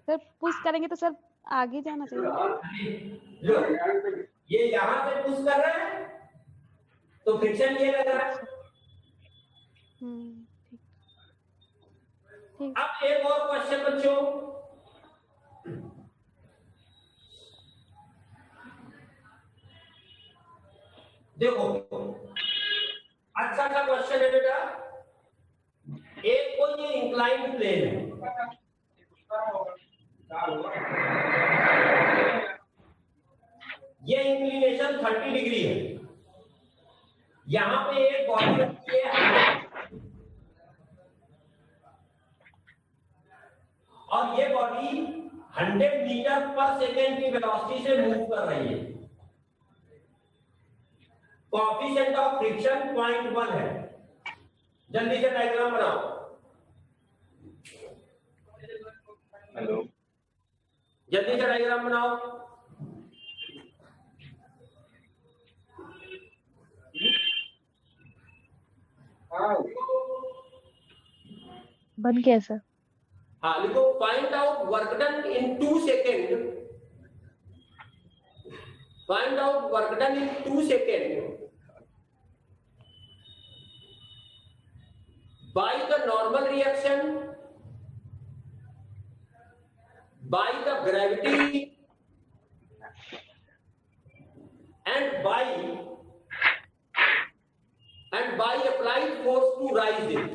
सर पुश करेंगे तो सर आगे जाना चाहिए। लो, ये यहां से पुश कर रहे हैं तो फ्रिक्शन ये लग रहा है। ठीक। अब एक और क्वेश्चन बच्चों, देखो अच्छा सा क्वेश्चन है बेटा। एक इंक्लाइंड प्लेन है। ये इंक्लिनेशन 30 डिग्री है। यहां पे एक बॉडी रखी है और ये बॉडी 100 मीटर पर सेकेंड की वेलोसिटी से मूव कर रही है। कोएफिशिएंट ऑफ फ्रिक्शन 0.1 है। जल्दी से डायग्राम बनाओ। हेलो, जल्दी से डायग्राम बनाओ। बन गया सर। हाँ लिखो, find out work done in 2 second. Find out work done in 2 second by the normal reaction, by the gravity, and by applied force to rise it.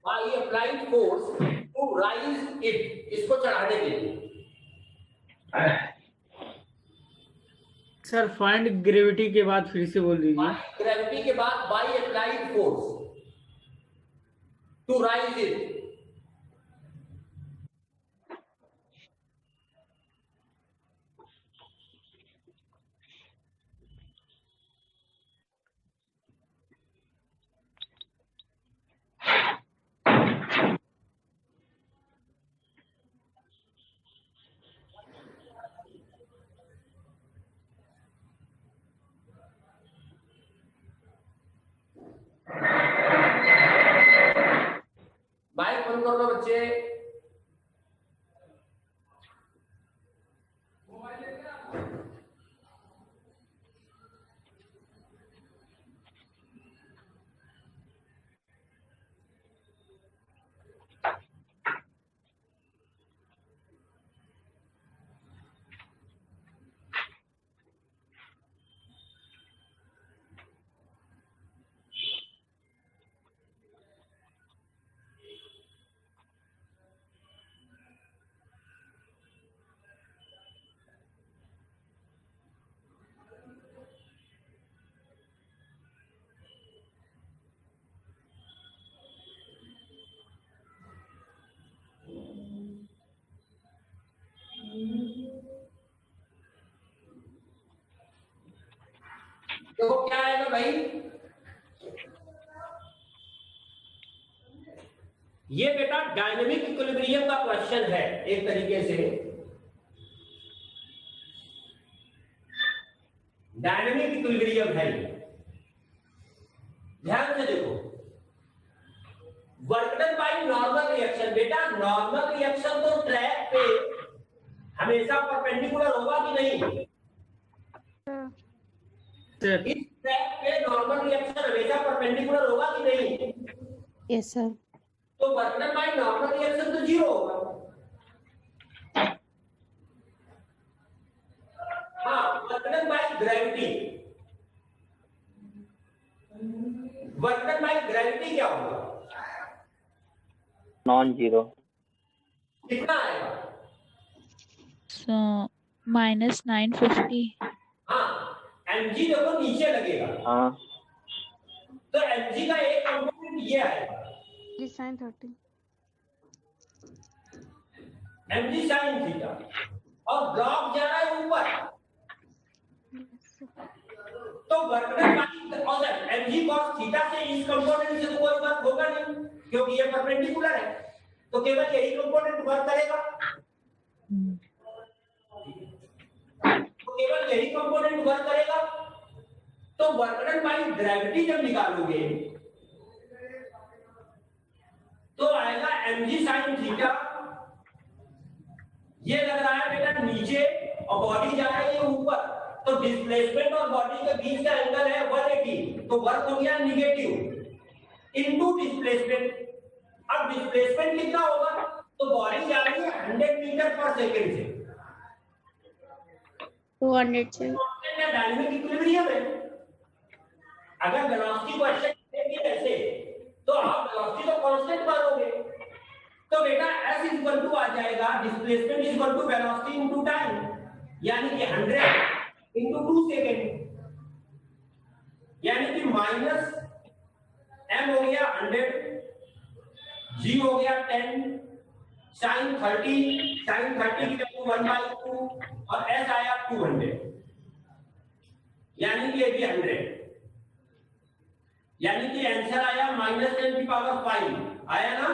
By applied force to rise it. इसको चढ़ाने के लिए। Sir find gravity के बाद फिर से बोल दीजिए। ग्रेविटी के बाद by applied force to raise it. Mic बंद कर दो बच्चे। देखो क्या आएगा भाई, ये बेटा डायनेमिक इक्विलिब्रियम का क्वेश्चन है एक तरीके से। डायनेमिक इक्विलिब्रियम है ये। ध्यान से देखो, work done by normal reaction. बेटा नॉर्मल रिएक्शन तो ट्रैक पे हमेशा परपेंडिकुलर होगा कि नहीं? इस ट्रैक पे नॉर्मल रिएक्शन हमेशा परपेंडिकुलर होगा कि नहीं? Yes sir. तो work done by normal reaction तो 0 होगा। हाँ, work done by gravity. Work done by gravity क्या होगा? Non zero. कितना आएगा? -950। हाँ, mg देखो नीचे लगेगा। हाँ, तो mg का एक कंपोनेंट ये आएगा, sin 30। mg sin थीटा, और ब्लॉक जा रहा है ऊपर। तो वर्क डन बाय और mg cos थीटा से इस कंपोनेंट से तो कोई वर्क होगा नहीं, क्योंकि ये परपेंडिकुलर है। तो केवल यही कंपोनेंट वर्क करेगा। तो केवल यही कंपोनेंट वर्क करेगा। तो वर्क डन बाय ग्रेविटी जब निकालोगे तो आएगा mg sin थीटा। ये लग रहा है बेटा नीचे और बॉडी जा रही है ऊपर, तो डिस्प्लेसमेंट और बॉडी के बीच का एंगल है 180, तो वर्क हो गया नेगेटिव इनटू डिस्प्लेसमेंट। अब डिस्प्लेसमेंट कितना होगा? तो बॉडी जा रही है 100 मीटर पर सेकंड से, 200 से। डायनेमिक इक्विलिब्रियम है। अगर वेलोसिटी क्वेश्चन देगी ऐसे तो आप वेलोसिटी तो कांस्टेंट मानोगे, तो बेटा s इक्वल टू आ जाएगा displacement equal to velocity into time, यानी कि 100 इनटू 2 सेकंड, यानी कि माइनस m हो गया 100, g हो गया 10, sin 30 की वैल्यू 1/2 और s आया 200, यानी कि ये भी 100, यानी कि आंसर आया -10⁵ आया ना?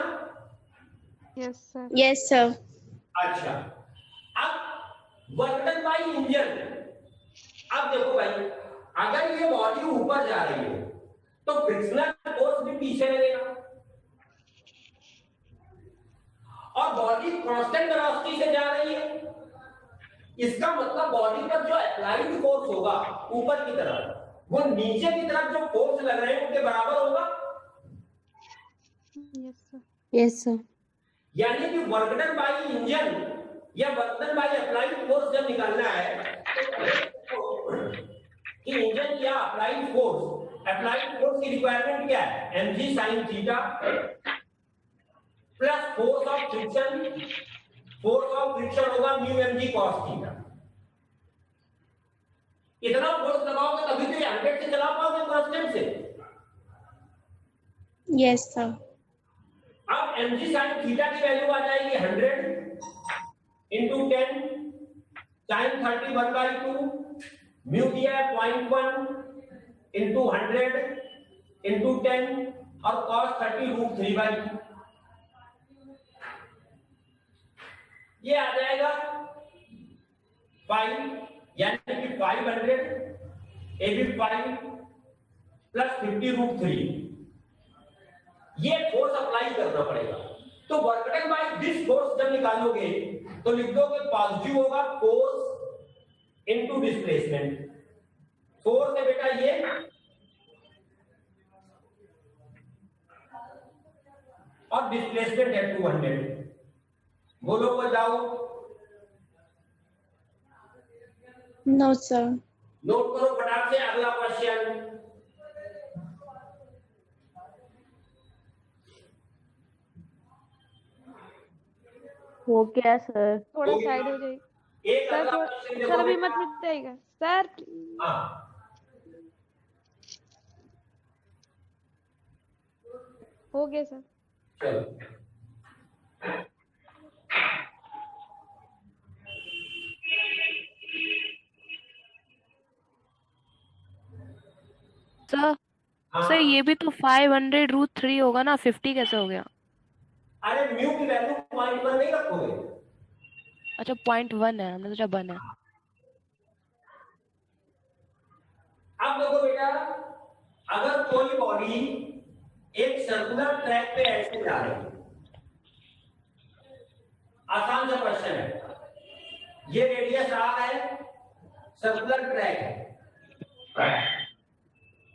Yes sir. Yes, sir. अच्छा, अब वर्क डन बाय इंजन, अब देखो भाई, अगर ये बॉडी ऊपर जा रही है तो फ्रिक्शनल फोर्स भी पीछे लगेगा, और बॉडी कांस्टेंट वेलोसिटी से जा रही है, इसका मतलब बॉडी पर जो अप्लाइड फोर्स होगा ऊपर की तरफ, वो नीचे की तरफ जो फोर्स लग रहे हैं उनके बराबर होगा। Yes sir. Yes, sir. यानी कि वर्क डन बाय इंजन या work done bye applied force जब निकालना है तो कि इंजन या अप्लाइड फोर्स की रिक्वायरमेंट क्या है, mg sin theta plus force of friction होगा म्यू mg cos थीटा। इतना फोर्स लगाओगे तभी तो ये 100 से चला पाओगे कांस्टेंट से। Yes, sir. अब mg sin थीटा की वैल्यू आ जाएगी 100 इंटू 10 sin 30 1/2, म्यू दिया है 0.1 इंटू 100 इंटू 10 और cos 30 √3/2, ये आ जाएगा 5, यानी कि 500 ए भी 5 प्लस 50 √3, ये फोर्स अप्लाई करना पड़ेगा। तो work done by this force जब निकालोगे तो लिख दोगे पॉजिटिव होगा फोर्स इनटू डिस्प्लेसमेंट, फोर्स है बेटा ये, और डिस्प्लेसमेंट है 200। बोलो को जाओ, No, sir. नोट करो फटाक से अगला क्वेश्चन। हो गया सर। थोड़ा साइड हो जाइए एक सर, अगला थोड़ा क्वेश्चन सर, अभी देखो मत मिटाइएगा सर। हाँ, हो गया सर। चलो सर सर ये भी तो 500√3 होगा ना, 50 कैसे हो गया? अरे म्यू की वैल्यू 0.1 नहीं रखोगे? अच्छा 0.1 है, हमने सोचा 1 है। अब देखो बेटा, अगर कोई बॉडी एक सर्कुलर ट्रैक पे ऐसे जा रही है, आसान सा क्वेश्चन है, ये रेडियस r है, सर्कुलर ट्रैक है,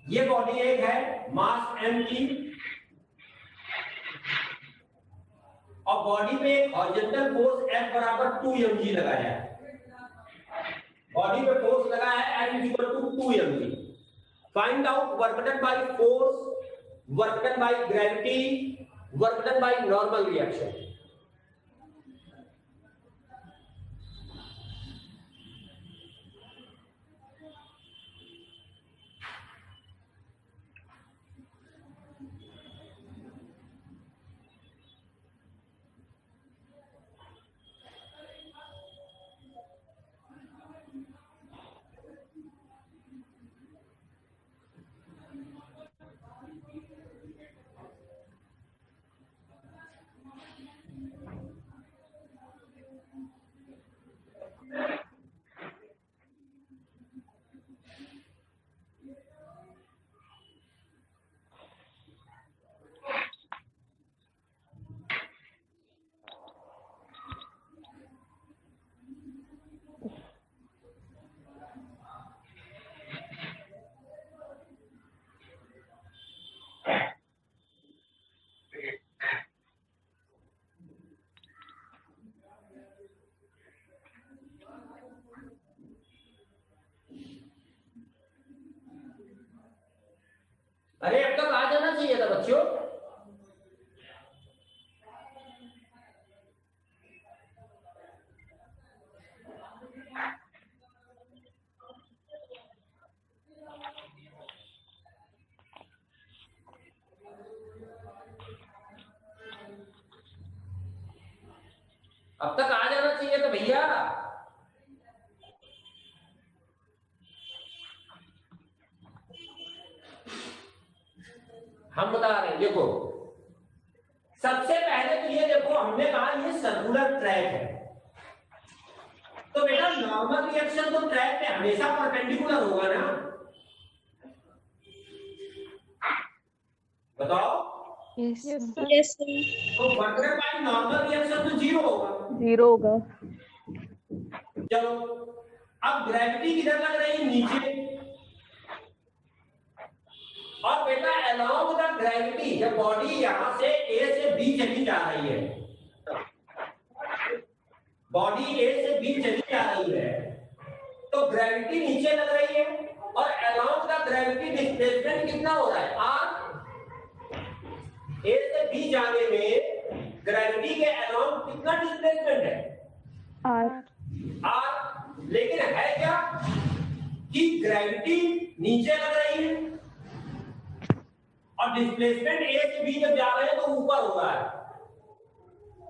ये बॉडी एक है मास m की, और बॉडी पे एक हॉरिजॉन्टल फोर्स F बराबर 2mg लगाया है, बॉडी पे फोर्स लगा है F equal to 2mg। Find out work done by force, work done by gravity, work done by normal reaction. अब तक आ जाना चाहिए तो भैया। हम बता रहे हैं, देखो सबसे पहले तो ये देखो, हमने कहा ये सर्कुलर ट्रैक है, तो बेटा नॉर्मल रिएक्शन तो ट्रैक पे हमेशा परपेंडिकुलर होगा ना, बताओ। Yes, sir. Yes, sir. तो बटरफ्लाई बाई नॉर्मल रिएक्शन तो जीरो होगा। 0 होगा। चलो अब ग्रेविटी किधर लग रही है? नीचे। और बेटा अलोंग द ग्रेविटी जब बॉडी यहां से ए से बी चली जा रही है, बॉडी ए से बी चली जा रही है, तो ग्रेविटी नीचे लग रही है, और अलोंग द ग्रेविटी डिस्प्लेसमेंट कितना हो रहा है? आर। ए से बी जाने में ग्रेविटी के अलोंग कितना डिस्प्लेसमेंट है? आर। लेकिन है क्या कि ग्रेविटी नीचे लग रही है और डिस्प्लेसमेंट ए से बी जब जा रहे हैं तो ऊपर हो रहा है,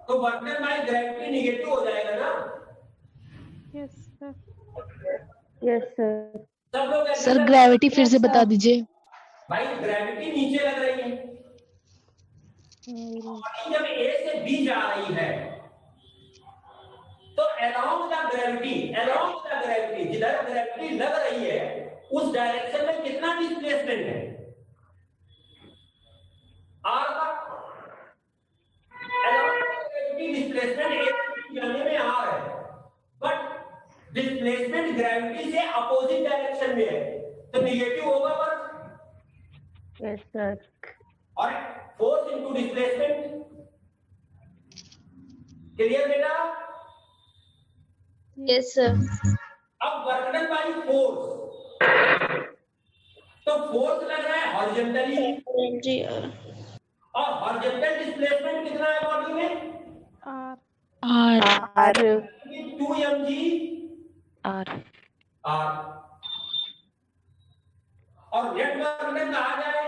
तो वर्क बाय ग्रेविटी निगेटिव हो जाएगा ना? Yes, sir. Yes sir. सब लोग ऐसे सर ग्रेविटी फिर से बता दीजिए। भाई ग्रेविटी नीचे लग रही है, बॉडी जब ए से बी जा रही है तो अलोंग द ग्रेविटी जिधर ग्रेविटी लग रही है उस डायरेक्शन में कितना डिस्प्लेसमेंट है? आर का। अलोंग द ग्रेविटी डिस्प्लेसमेंट ए से बी जाने में आर है, बट डिस्प्लेसमेंट ग्रेविटी से अपोजिट डायरेक्शन में है, तो निगेटिव होगा वर्क। Yes sir. और फोर्स इनटू डिस्प्लेसमेंट। क्लियर बेटा? Yes, sir. अब वर्क डन बाय फोर्स, तो फोर्स लग रहा है हॉरिजॉन्टली, जी और हॉरिजॉन्टल डिस्प्लेसमेंट कितना है बॉडी में? R. R 2 mg R. r। और नेट वर्क डन कहा जाए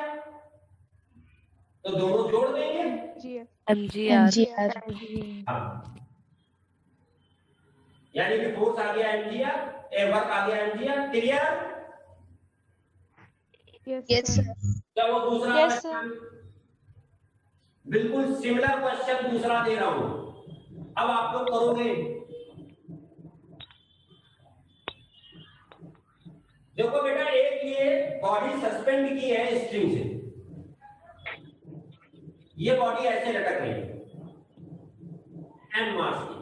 तो दोनों जोड़ देंगे। GF. MGR. हाँ। यानी कि फोर्स आ गया mgr, वर्क आ गया mgr। क्लियर? Yes, sir. चलो दूसरा Yes, sir. बिल्कुल सिमिलर क्वेश्चन दूसरा दे रहा हूं, अब आप लोग करोगे। देखो बेटा, एक ये बॉडी सस्पेंड की है स्ट्रिंग से, ये बॉडी ऐसे लटक रही है एम मास की,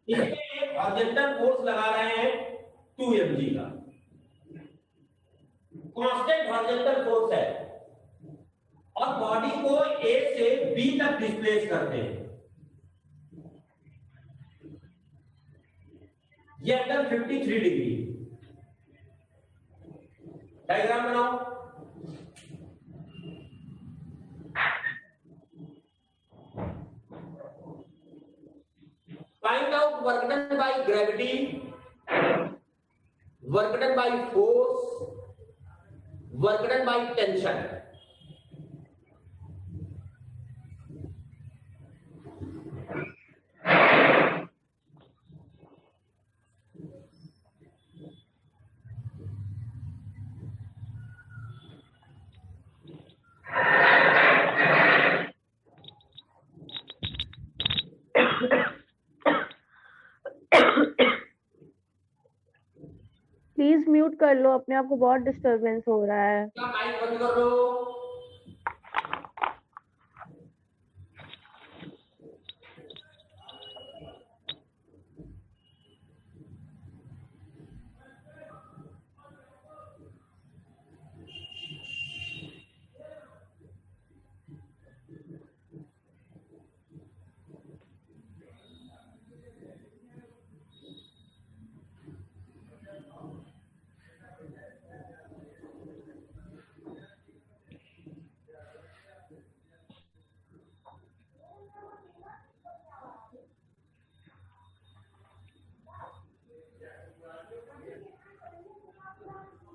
इसमें एक हॉरिजॉन्टल फोर्स लगा रहे हैं 2 mg का, कांस्टेंट हॉरिजॉन्टल फोर्स है, और बॉडी को ए से बी तक डिस्प्लेस करते हैं। ये एंगल 53 डिग्री। डायग्राम बनाओ। Find out work done by gravity, work done by force, work done by tension. Please mute कर लो, अपने आप को बहुत डिस्टरबेंस हो रहा है। क्या माइक बंद कर लो।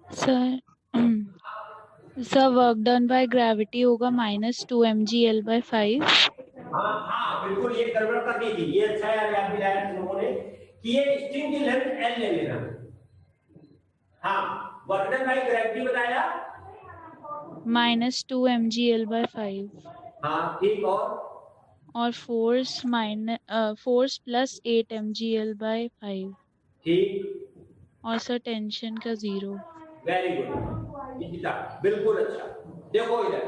Sir sir work done by gravity होगा -2 mg L/5। हाँ हाँ बिल्कुल, ये गड़बड़ कर दी थी, ये अच्छा यार याद दिलाया तुम लोगों ने कि ये स्ट्रिंग की लेंथ L ले लेना। हाँ, वर्क डन बाय ग्रेविटी बताया -2 mgl/5 हाँ ठीक, और फोर्स +8 mgl/5 ठीक, और सर टेंशन का 0। वेरी गुड इशिता, बिल्कुल अच्छा। देखो इधर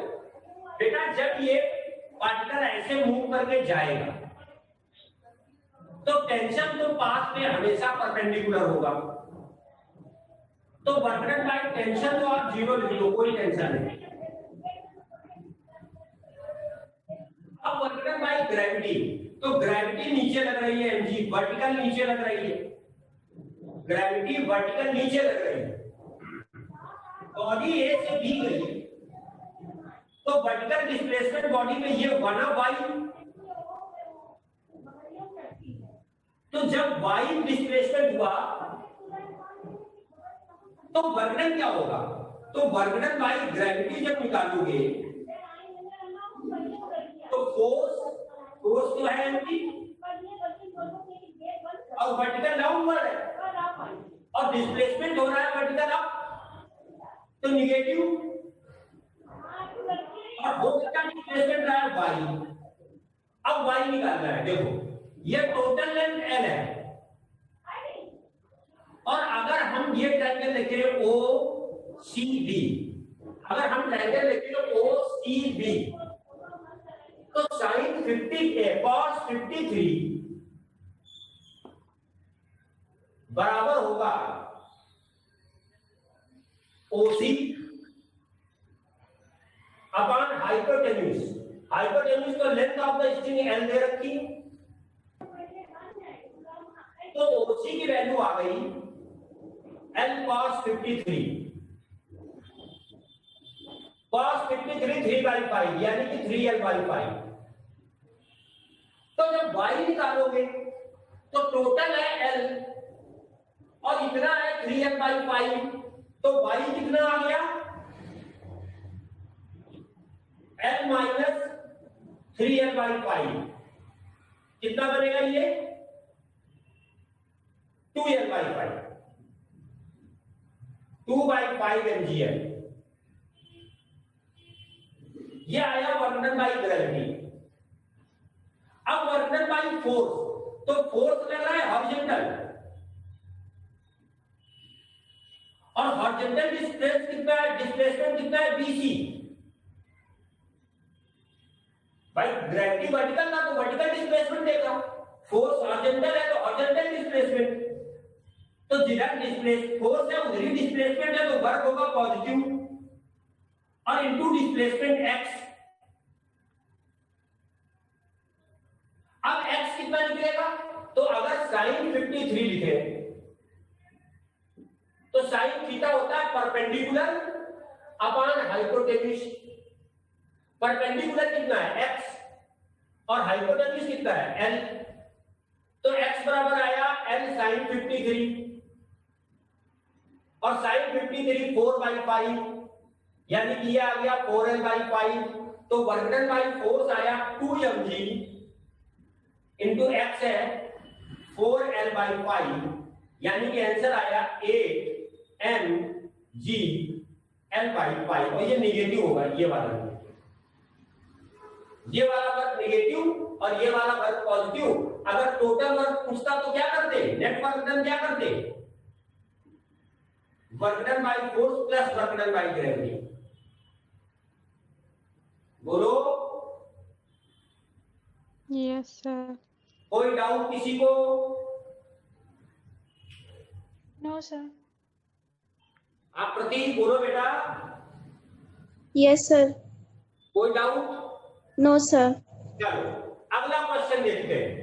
बेटा, जब ये पार्टिकल ऐसे मूव करके जाएगा तो टेंशन तो पाथ में हमेशा परपेंडिकुलर होगा, तो वर्क डन बाय टेंशन तो आप 0 लिख लो, कोई टेंशन नहीं। अब वर्क डन बाय ग्रेविटी, तो ग्रेविटी नीचे लग रही है mg, वर्टिकल नीचे लग रही है, ग्रेविटी वर्टिकल नीचे लग रही है, बॉडी ए से बी गई, तो वर्टिकल डिस्प्लेसमेंट बॉडी में ये 1/y, तो जब y डिस्प्लेसमेंट हुआ तो वर्क डन क्या होगा, तो वर्क डन बाय ग्रेविटी जब निकालोगे तो फोर्स तो है mg और वर्टिकल डाउनवर्ड है और डिस्प्लेसमेंट हो रहा है वर्टिकल अप, तो निगेटिव, और फोर्स का डिस्प्लेसमेंट रहा है y। अब y निकालना है, देखो ये टोटल लेंथ L है और अगर हम ये ट्रायंगल लिखे OCB, अगर हम ट्रायंगल लिखे OCB तो sin 50 cos 53 बराबर होगा OC अपॉन हाइपोटेन्यूज। हाइपोटेन्यूज को length of the string L दे रखी, तो OC की वैल्यू आ गई L cos 53, cos 53 3/5 यानी कि 3L/5। तो जब y निकालोगे तो टोटल है L और इतना है 3L/5, तो y कितना आ गया L माइनस 3L/5, कितना बनेगा ये 2L/5, 2/5 mgl। ये आया वर्क डन बाय ग्रेविटी। अब वर्क डन बाय फोर्स, तो फोर्स लग रहा है हॉरिजॉन्टल और हॉरिजॉन्टल डिस्प्लेसमेंट कितना है BC। भाई ग्रेविटी वर्टिकल ना, तो वर्टिकल डिस्प्लेसमेंट देगा, फोर्स हॉरिजॉन्टल है तो हॉरिजॉन्टल डिस्प्लेसमेंट, तो जिधर डिस्प्लेस फोर्स है उधर ही डिस्प्लेसमेंट है, तो वर्क होगा पॉजिटिव और इनटू डिस्प्लेसमेंट x। अब x कितना निकलेगा, तो अगर sin 53 लिखे तो sin थीटा होता है परपेंडिकुलर अपॉन हाइपोटेन्यूज। परपेंडिकुलर कितना है x और हाइपोटेन्यूज कितना है L, तो x बराबर आया L sin 53 और sin 53 4/5 यानी कि ये आ गया 4L/5, तो वर्क डन बाय फोर्स आया 2 mg इंटू x है 4L/5 यानी कि आंसर आया 8 mg L/5 और ये नेगेटिव होगा, ये वाला वर्क नेगेटिव और ये वाला वर्क पॉजिटिव। अगर टोटल वर्क पूछता तो क्या करते, नेट वर्क डन क्या करते, work done by force plus work done by gravity. बोलो यस सर। कोई डाउट किसी को? No sir. आप प्रतीक बोलो बेटा। Yes, sir. कोई डाउट? No, sir. चलो अगला क्वेश्चन देखते हैं।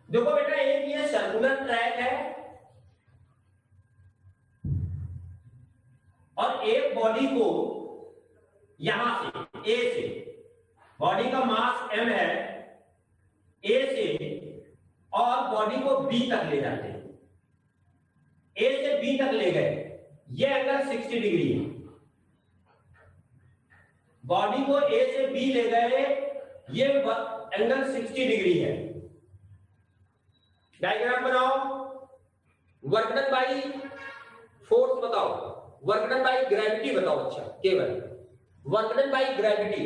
देखो बेटा, एक ये सर्कुलर ट्रैक है और एक बॉडी को यहां से ए से, बॉडी का मास m है, ए से और बॉडी को बी तक ले जाते हैं, ए से बी तक ले गए, ये एंगल 60 डिग्री है। बॉडी को ए से बी ले गए, ये एंगल 60 डिग्री है। डायग्राम बनाओ, वर्क डन बाई फोर्स बताओ, वर्क डन बाई ग्रेविटी बताओ। अच्छा केवल वर्क डन बाई ग्रेविटी,